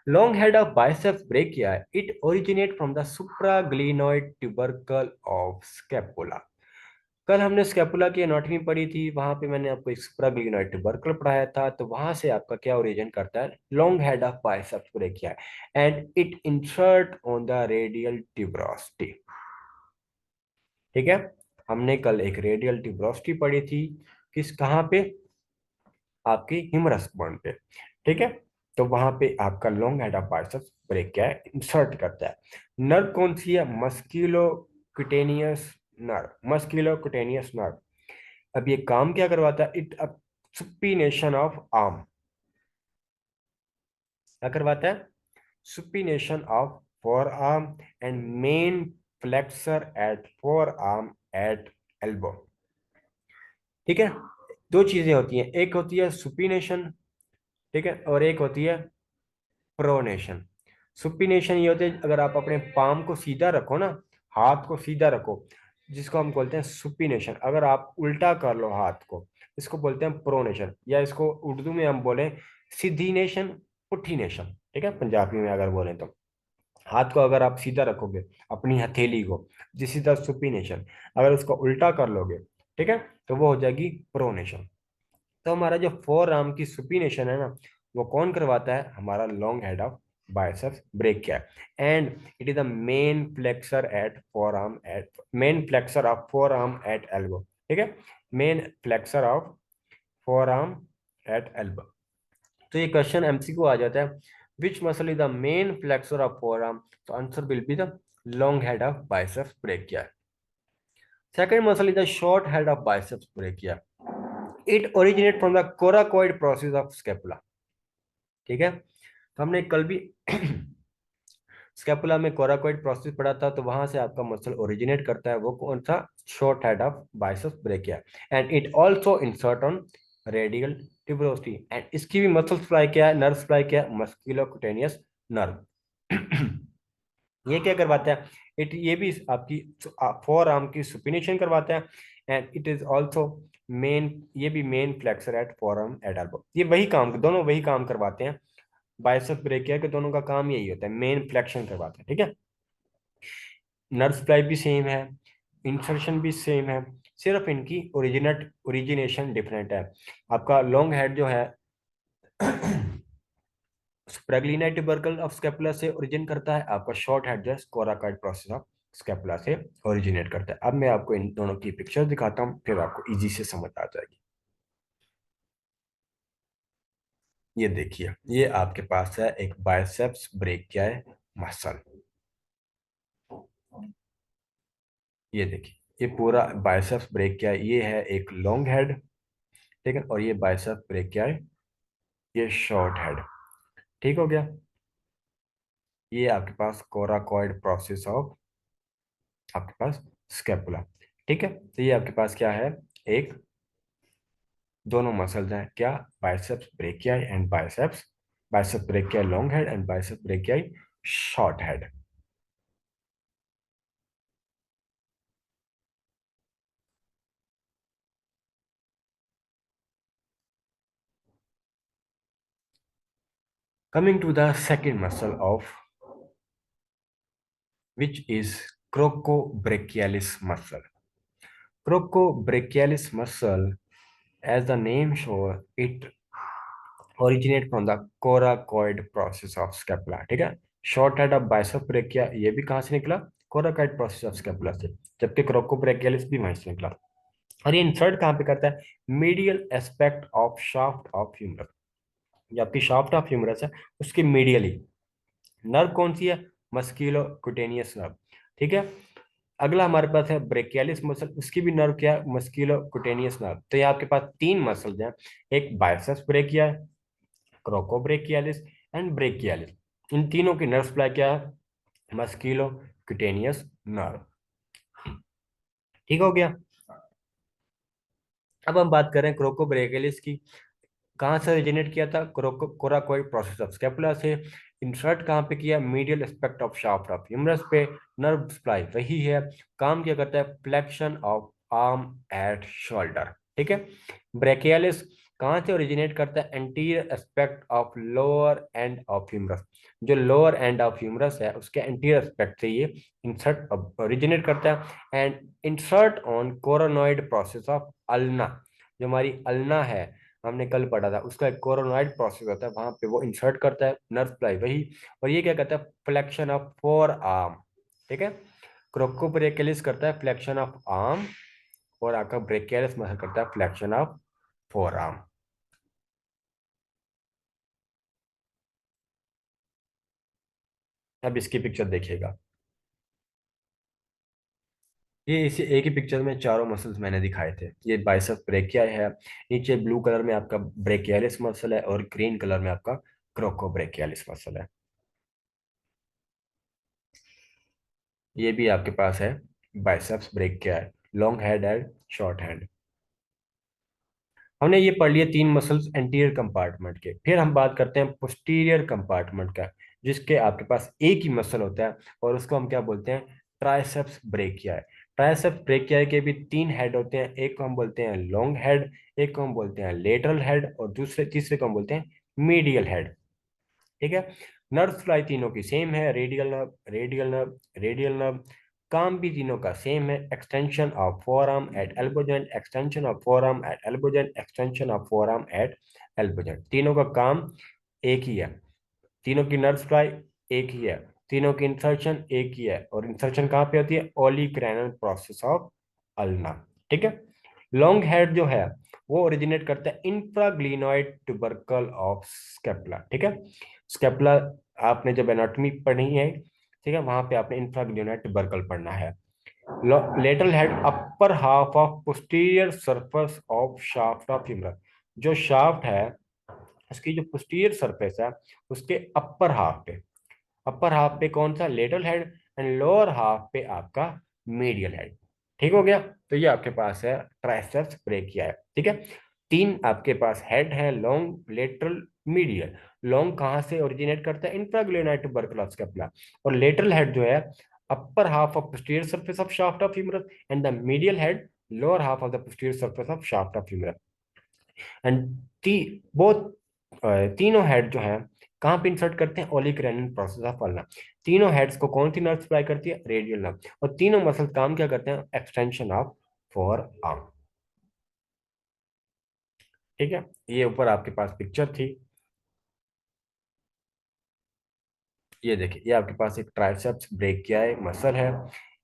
Long head of biceps brachia, it originate from the supraglenoid tubercle of scapula. कल हमने स्कैपुला की एनाटॉमी पढ़ी थी, वहां पे मैंने आपको एक सुप्राग्लिनोइड ट्यूबरकल पढ़ाया था। तो वहां से आपका क्या ओरिजिन करता है, long head of biceps brachia, and it insert on the radial tuberosity. ठीक है, हमने कल एक रेडियल ट्यूबरोसिटी पढ़ी थी, किस कहाँ पे, आपकी ह्यूमरस बॉन्ड पे। ठीक है, तो वहां पे आपका long head of biceps break क्या है, इंसर्ट करता है। नर्व कौन सी है, मस्क्यूलोक्यूटेनियस नर्व, मस्क्यूलोक्यूटेनियस नर्व। अब ये काम क्या करवाता है, इट सुपिनेशन ऑफ आर्म। क्या करवाता है, supination of forearm and main flexor at forearm at elbow. ठीक है, दो चीजें होती हैं, एक होती है सुपिनेशन, ठीक है, और एक होती है प्रोनेशन। सुपिनेशन ये होते हैं, अगर आप अपने पाम को सीधा रखो ना, हाथ को सीधा रखो, जिसको हम बोलते हैं सुपिनेशन। अगर आप उल्टा कर लो हाथ को, इसको बोलते हैं प्रोनेशन, या इसको उर्दू में हम बोले सिद्धिनेशन, पुट्ठीनेशन। ठीक है, पंजाबी में अगर बोले तो हाथ को अगर आप सीधा रखोगे, अपनी हथेली को, जिस सीधा सुपिनेशन, अगर उसको उल्टा कर लोगे, ठीक है, तो वो हो जाएगी प्रोनेशन। तो हमारा जो फोर आर्म की सुपिनेशन है ना, वो कौन करवाता है, हमारा long head of biceps brachii है। And it is the main flexor at forearm at, main flexor of forearm at elbow. ठीक है, main flexor of forearm at elbow. तो ये क्वेश्चन एमसीक्यू आ जाता है, which muscle is the main flexor of forearm, तो answer will be the long head of biceps brachii है। Second muscle is the short head of biceps brachii है। It originate from the coracoid process of scapula. ठीक है, तो हमने कल भी स्कैपुला में कोराकोइड प्रोसेस पढ़ा था, तो वहां से आपका मसल ओरिजिनेट करता है, वो कौन सा, short head of biceps brachia. And it also insert on radial tuberosity, and इसकी भी मसल सप्लाई क्या है, नर्व सप्लाई क्या है, मस्कुलोक्यूटेनियस नर्व। ये क्या करवाता है, इट ये भी आपकी फोर आर्म की सुपिनेशन करवाता है, and it is also main, ये भी main flexor at forearm at elbow. ये वही काम, दोनों वही काम करवाते हैं, बाइसेप ब्रेकिया के दोनों का काम यही होता है, मेन फ्लेक्शन करवाते हैं। ठीक है, नर्व सप्लाई भी सेम है, इंसर्शन भी सेम है, सिर्फ इनकी ओरिजिनेशन डिफरेंट है। आपका लॉन्ग हेड जो है स्प्रेगलिना ट्यूबरकल ऑफ स्कैपुला से ओरिजिन करता है, आपका शॉर्ट हेड जो है कोराकॉइड प्रोसेस ऑफ स्कैपुला से ओरिजिनेट करता है। अब मैं आपको इन दोनों की पिक्चर दिखाता हूँ, फिर आपको इजी से समझ आ जाएगी। ये देखिए, ये आपके पास है एक बाइसेप्स ब्रेकिया मसल। ये देखिए, ये पूरा बाइसेप्स ब्रेकिया, ये है एक लॉन्ग हेड, ठीक है, और ये बाइसेप्स ब्रेकिया, ये शॉर्ट हेड। ठीक हो गया, ये आपके पास कोराकॉइड प्रोसेस ऑफ आपके पास स्कैपुला। ठीक है, तो ये आपके पास क्या है, एक, दोनों मसल्स हैं क्या, biceps brachii and biceps, biceps brachii long head and biceps brachii short head. Coming to the second muscle of which is crocobrachialis muscle. Crocobrachialis muscle, as the name shows, it originate from the coracoid process of scapula। ठीक है, short head of bicep brachia ये भी कहाँ से निकला, कोराकॉइड प्रोसेस ऑफ स्कैपुला से, जबकि क्रोकोब्रेकियलिस भी वहीं से निकला। और ये इंसर्ट कहाँ पे करता है, medial aspect of shaft of humerus. जो आपकी शाफ्ट ऑफ ह्यूमरस है, उसके मीडियली, नर्व कौन सी है? Musculo cutaneous nerve. ठीक है। अगला हमारे पास है ब्रेकियालिस मसल, उसकी भी नर्व क्या है? Musculo cutaneous nerve. तो ये आपके पास तीन मसल्स हैं, एक बाइसेप्स ब्रेकिया, क्रोकोब्रेकियालिस एंड ब्रेकियालिस। इन तीनों की नर्व सप्लाई क्या है? Musculo cutaneous nerve. ठीक हो गया। अब हम बात करें क्रोकोब्रेकियालिस की। कहाँ से ओरिजिनेट किया था? कोराकोइड प्रोसेस ऑफ स्कैपुला से। इंसर्ट कहाँ पे किया? Medial aspect of shaft of humerus पे। नर्व सप्लाई वही है। काम क्या करता है? Flexion of arm at shoulder. ठीक है। ब्रेकियालिस कहाँ से ओरिजिनेट करता है? Anterior aspect of lower end of humerus. जो लोअर एंड ऑफ ह्यूमरस है उसके एंटीरियर एस्पेक्ट से ये इंसर्ट ओरिजिनेट करता है and insert on coronoid process of ulna. जो हमारी अल्ना है, हमने कल पढ़ा था, उसका एक कोरोनॉइड प्रोसेस होता है, वहां पे वो इंसर्ट करता है नर्व सप्लाई वही। और ये क्या करता है? Flexion of four arm. ठीक है। क्रोकोब्रेकियलिस करता है फ्लेक्शन ऑफ आर्म, और आपका ब्रेकियलिस मसल करता है फ्लेक्शन ऑफ फोर आर्म। अब इसकी पिक्चर देखिएगा। ये इसी एक ही पिक्चर में चारों मसल्स मैंने दिखाए थे। ये बाइसेप्स ब्रेकिया है, नीचे ब्लू कलर में आपका ब्रेकियालिस मसल है, और ग्रीन कलर में आपका क्रोकोब्रेकियालिस मसल है। ये भी आपके पास है बाइसेप्स ब्रेकिया है, long head and short hand. हमने ये पढ़ लिया तीन मसल्स एंटीरियर कंपार्टमेंट के। फिर हम बात करते हैं पोस्टीरियर कंपार्टमेंट का, जिसके आपके पास एक ही मसल होता है, और उसको हम क्या बोलते हैं? ट्राइसेप्स ब्रेकिया है। ट्राइसेप्स ब्रेकिया के भी तीन हेड होते हैं, एक को हम बोलते हैं लॉन्ग हेड, एक को हम बोलते हैं लेटरल हेड, और दूसरे तीसरे को हम बोलते हैं मीडियल हेड। ठीक है। नर्व सप्लाई तीनों की सेम है, radial nerve, radial nerve, radial nerve. काम भी तीनों का सेम है, extension of forearm at elbow joint, extension of forearm at elbow joint, extension of forearm at elbow joint. तीनों का काम एक ही है, तीनों की नर्व सप्लाई एक ही है, तीनों की इंसर्शन एक ही है, और इंसर्शन कहाँ पे होती है? ओलिक्रैनल प्रोसेस ऑफ अल्ना। ठीक है। लॉन्ग हेड जो है वो ओरिजिनेट करता है इंफ्राग्लिनोइड ट्यूबरकल ऑफ स्केपुला। ठीक है। स्केपुला आपने जब एनाटॉमी पढ़ी है, ठीक है, वहां पे आपने इंफ्राग्लिनोइड ट्यूबरकल पढ़ना है। Lateral head upper half of posterior surface of shaft of humerus. जो शाफ्ट है उसकी जो पोस्टीरियर सरफेस है उसके अपर हाफ पे कौन सा? Lateral head. And lower half पे आपका मीडियल हेड। ठीक हो गया। तो ये आपके पास है ट्राइसेप्स ब्रेकिया है। ठीक है। तीन आपके पास हेड है, लॉन्ग, लेटरल, मीडियल। लॉन्ग कहाँ से ओरिजिनेट करता है? Infraglenoid tubercle scapula. और लेटरल हेड जो है upper half of posterior surface of shaft of humerus, and the medial head lower half of the posterior surface of shaft of humerus. And both तीनों हेड जो है कहाँ पे इंसर्ट करते हैं? Olecranon process of ulna. तीनों हेड्स को कौन सी नर्व सप्लाई करती है? Radial nerve. और तीनों मसल काम क्या करते हैं? Extension of four arm. ठीक है। ये ऊपर आपके पास पिक्चर थी, ये देखिए, ये आपके पास एक ट्राइसेप्स ब्रेकियाई मसल है।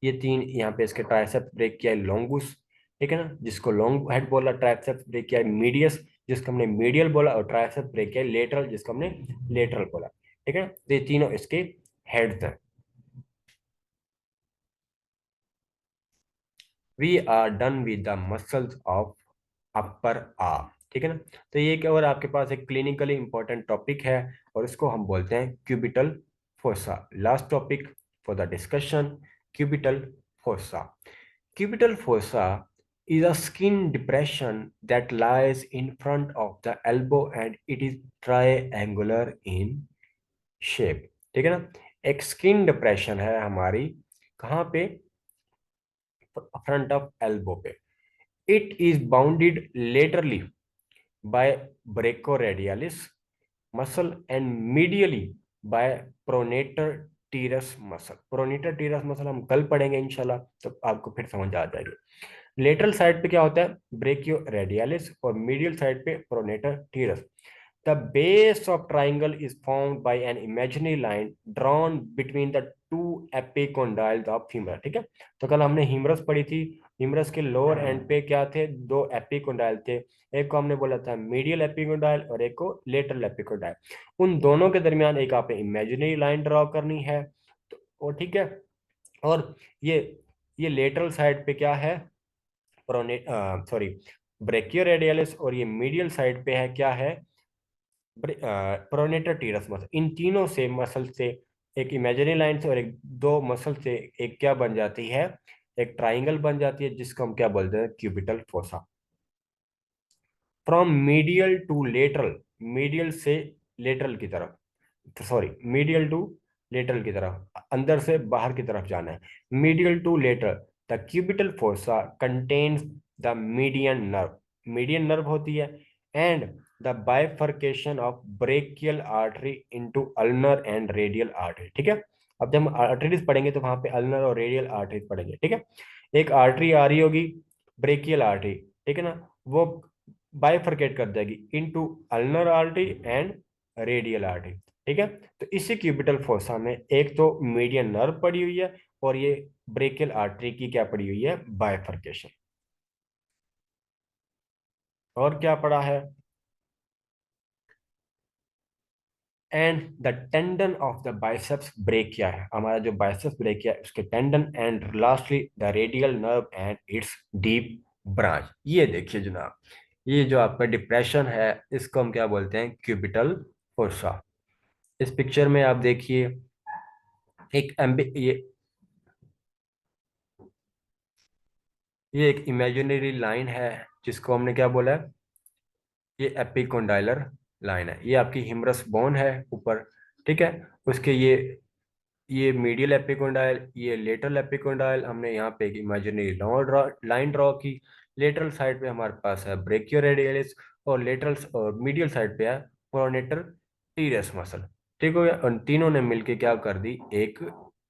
ये तीन यहाँ पे इसके ट्राइसेप्स ब्रेकियाई लॉन्गुस, ठीक है ना, जिसको लॉन्ग हेड बोला, ट्राइसेप्स ब्रेकियाई मीडियस जिसको हमने मीडियल बोला, और ट्राइसेप्स ब्रेकियाई लेटरल जिसको हमने लेटरल बोला। ठीक है ना? तो ये तीनों इसके हेड्स हैं। We are done with the muscles of upper arm. ठीक है ना? तो ये क्या, और आपके पास एक क्लिनिकली इंपॉर्टेंट टॉपिक है, और इसको हम बोलते हैं cubital fossa. Last topic for the discussion, cubital fossa. Cubital fossa is a skin depression that lies in front of the elbow and it is triangular in shape। ठीक है ना? एक स्किन डिप्रेशन है हमारी, कहाँ पे? फ्रंट ऑफ एल्बो पे। It is bounded laterally by brachioradialis muscle and medially by pronator teres muscle। pronator teres muscle हम कल पढ़ेंगे इंशाल्लाह, तो आपको फिर समझ आ जाएगी। लेटरल साइड पे क्या होता है? ब्रेकियोरेडियालिस, और मीडियल साइड पे pronator टीरस। The base of triangle is formed by an imaginary line drawn between the two epicondyles of femur। ठीक है। तो कल हमने ह्यूमरस पढ़ी थी, ह्यूमरस के लोअर एंड पे क्या थे, दो एपिकोंडाइल थे। एक को हमने बोला था मीडियल एपिकोंडाइल और एक को लेटरल एपिकोंडाइल। उन दोनों के दरमियान एक आपने इमेजिनरी लाइन ड्रॉ करनी है। तो वो ठीक है। और ये ये लेटरल साइड पे क्या है, प्रोने सॉरी ब्रेकियो रेडियलिस, और ये मीडियल साइड पे है क्या है, प्रोनेटर टीरस मसल। इन तीनों से मसल से, एक इमेजिनरी लाइन से और एक दो मसल से एक क्या बन जाती है, एक ट्राइंगल बन जाती है जिसको हम क्या बोलते हैं, cubital fossa. From medial to lateral, medial से लेटरल की तरफ, सॉरी मीडियल टू लेटरल की तरफ, अंदर से बाहर की तरफ जाना है। Medial to lateral, the cubital fossa contains the median nerve, median nerve होती है, and the bifurcation of brachial artery into ulnar and radial artery. ठीक है। अब जब हम आर्टरीज पढ़ेंगे तो वहां पे अल्नर और रेडियल आर्टरीज पढ़ेंगे। ठीक है। एक आर्टरी आ रही होगी, ब्रेकियल आर्टरी, ठीक है ना, वो बाइफरकेट कर देगी into ulnar artery and radial artery. ठीक है। तो इसी क्यूबिटल फोसा में एक तो मीडियन नर्व पड़ी हुई है और ये ब्रेकियल आर्टरी की क्या पड़ी हुई है, बाइफरकेशन। और क्या पड़ा है, and the tendon of the biceps brachia है, हमारा जो बाइसेप्स ब्रेकिया है उसके tendon, and lastly the radial nerve and it's deep branch. ये देखिए जनाब, ये जो आपका डिप्रेशन है इसको हम क्या बोलते हैं, क्यूबिटल फोसा। इस पिक्चर में आप देखिए एक ये एक इमेजिनरी लाइन है जिसको हमने क्या बोला है, ये एपिकोंडाइलर लाइन है। ये आपकी हिमरस बोन है ऊपर। ठीक है। उसके ये मीडियल एपिकोंडाइल, ये लेटरल एपिकोंडाइल, हमने यहाँ पे एक इमेजिनरी लाइन ड्रॉ की। लेटरल साइड पे हमारे पास है ब्रेकियोरेडियलिस, और लेटरल और मीडियल साइड पे है प्रोनेटर टीरस मसल। ठीक हो गया। उन तीनों ने मिलके क्या कर दी, एक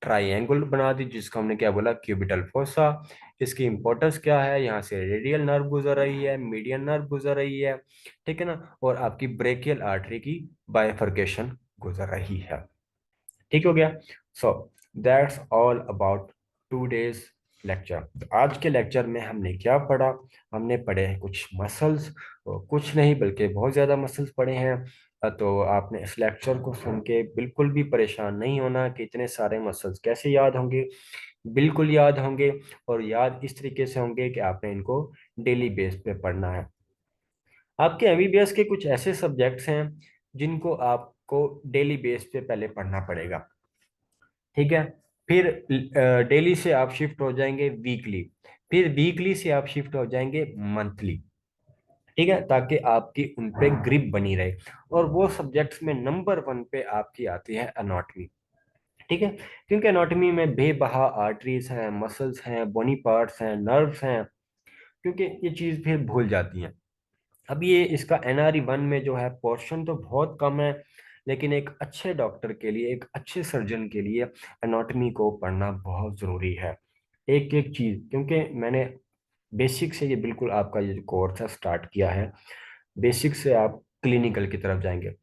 ट्राइंगल बना दी जिसको हमने क्या बोला, क्यूबिटल फोसा। इसकी इंपॉर्टेंस क्या है, यहाँ से रेडियल नर्व गुजर रही है, मीडियन नर्व गुजर रही है, ठीक है ना, और आपकी ब्रेकियल आर्टरी की बाइफर्केशन गुजर रही है। ठीक हो गया। So that's all about two days lecture. तो आज के लेक्चर में हमने क्या पढ़ा, हमने पढ़े हैं कुछ मसल्स, कुछ नहीं बल्कि बहुत ज़्यादा मसल्स पढ़े हैं। तो आपने इस लेक्चर को सुन के बिल्कुल भी परेशान नहीं होना कि इतने सारे मसल्स कैसे याद होंगे। बिल्कुल याद होंगे, और याद इस तरीके से होंगे कि आपने इनको डेली बेस पे पढ़ना है। आपके एमबीबीएस के कुछ ऐसे सब्जेक्ट्स हैं जिनको आपको डेली बेस पे पहले पढ़ना पड़ेगा। ठीक है। फिर डेली से आप शिफ्ट हो जाएंगे वीकली, फिर वीकली से आप शिफ्ट हो जाएंगे मंथली। ठीक है, ताकि आपकी उन पे ग्रिप बनी रहे। और वो सब्जेक्ट्स में नंबर वन पे आपकी आती है एनाटॉमी। ठीक है। क्योंकि एनाटॉमी में बेबहा आर्टरीज हैं, मसल्स हैं, बोनी पार्ट्स हैं, नर्व्स हैं, क्योंकि ये चीज़ फिर भूल जाती हैं। अब ये इसका NRE 1 में जो है पोर्शन तो बहुत कम है, लेकिन एक अच्छे डॉक्टर के लिए, एक अच्छे सर्जन के लिए एनाटॉमी को पढ़ना बहुत ज़रूरी है। एक एक चीज़, क्योंकि मैंने बेसिक से ये बिल्कुल आपका ये जो कोर्स है स्टार्ट किया है, बेसिक से आप क्लिनिकल की तरफ जाएंगे।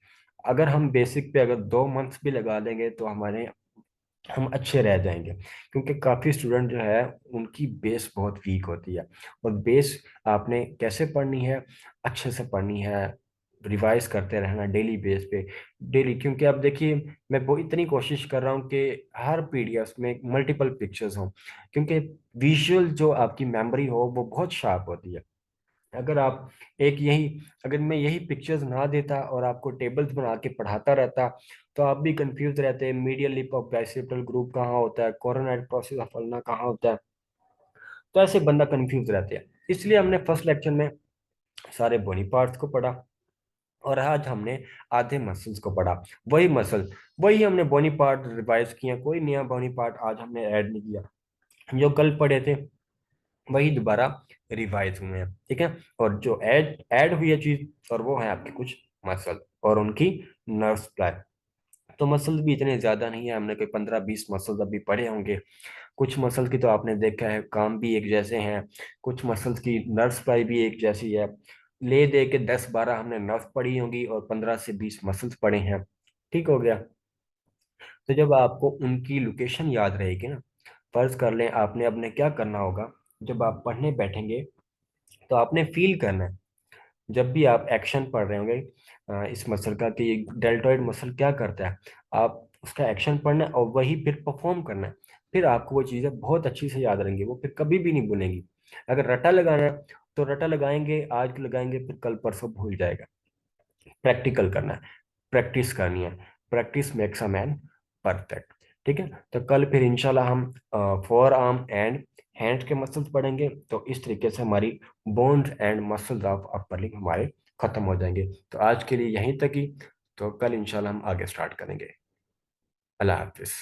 अगर हम बेसिक पे अगर 2 मंथ्स भी लगा देंगे तो हमारे हम अच्छे रह जाएंगे। क्योंकि काफ़ी स्टूडेंट जो है उनकी बेस बहुत वीक होती है। और बेस आपने कैसे पढ़नी है, अच्छे से पढ़नी है, रिवाइज करते रहना डेली बेस पे। डेली, क्योंकि आप देखिए मैं वो इतनी कोशिश कर रहा हूँ कि हर पीडीएफ में मल्टीपल पिक्चर्स हों, क्योंकि विजुअल जो आपकी मेमोरी हो वो बहुत शार्प होती है। अगर आप एक यही अगर मैं यही पिक्चर्स ना देता और आपको टेबल्स बना के पढ़ाता रहता तो आप भी कंफ्यूज रहते, medial lip of bicipital group कहाँ होता है, कोरोनाइड प्रोसेस ऑफ अल्ना कहाँ होता है। तो ऐसे बंदा कंफ्यूज रहते हैं। इसलिए हमने फर्स्ट लेक्चर में सारे बॉडी पार्ट्स को पढ़ा, और आज हमने आधे मसल्स को पढ़ा। वही मसल, वही हमने बॉडी पार्ट रिवाइज किया, कोई नया बॉडी पार्ट आज हमने ऐड नहीं किया। जो कल पढ़े थे वही दोबारा रिवाइज हुए हैं। ठीक है। और जो ऐड ऐड हुई है चीज, और वो है आपकी कुछ मसल और उनकी नर्व सप्लाई। तो मसल्स भी इतने ज्यादा नहीं है, हमने कोई 15-20 मसल्स अभी पढ़े होंगे। कुछ मसल्स की तो आपने देखा है काम भी एक जैसे हैं, कुछ मसल्स की नर्व सप्लाई भी एक जैसी है। ले दे के 10-12 हमने नर्व पढ़ी होंगी और 15 से 20 मसल्स पढ़े हैं। ठीक हो गया। तो जब आपको उनकी लोकेशन याद रहेगी ना, फर्ज कर लें आपने, अपने क्या करना होगा, जब आप पढ़ने बैठेंगे तो आपने फील करना है, जब भी आप एक्शन पढ़ रहे होंगे इस मसल का कि ये डेल्टॉइड मसल क्या करता है, आप उसका एक्शन पढ़ना है और वही फिर परफॉर्म करना है। फिर आपको वो चीज़ें बहुत अच्छी से याद रहेंगी, वो फिर कभी भी नहीं भूलेंगी। अगर रटा लगाना है तो रटा लगाएंगे, आज लगाएंगे, फिर कल परसों भूल जाएगा। प्रैक्टिकल करना है, प्रैक्टिस करनी है। Practice makes a man perfect. ठीक है, तो कल फिर इंशाल्लाह हम फोर आर्म एंड हैंड्स के मसल्स पढ़ेंगे। तो इस तरीके से हमारी bones and muscles of upper limb हमारे खत्म हो जाएंगे। तो आज के लिए यहीं तक ही, तो कल इंशाल्लाह हम आगे स्टार्ट करेंगे। अल्लाह हाफिज।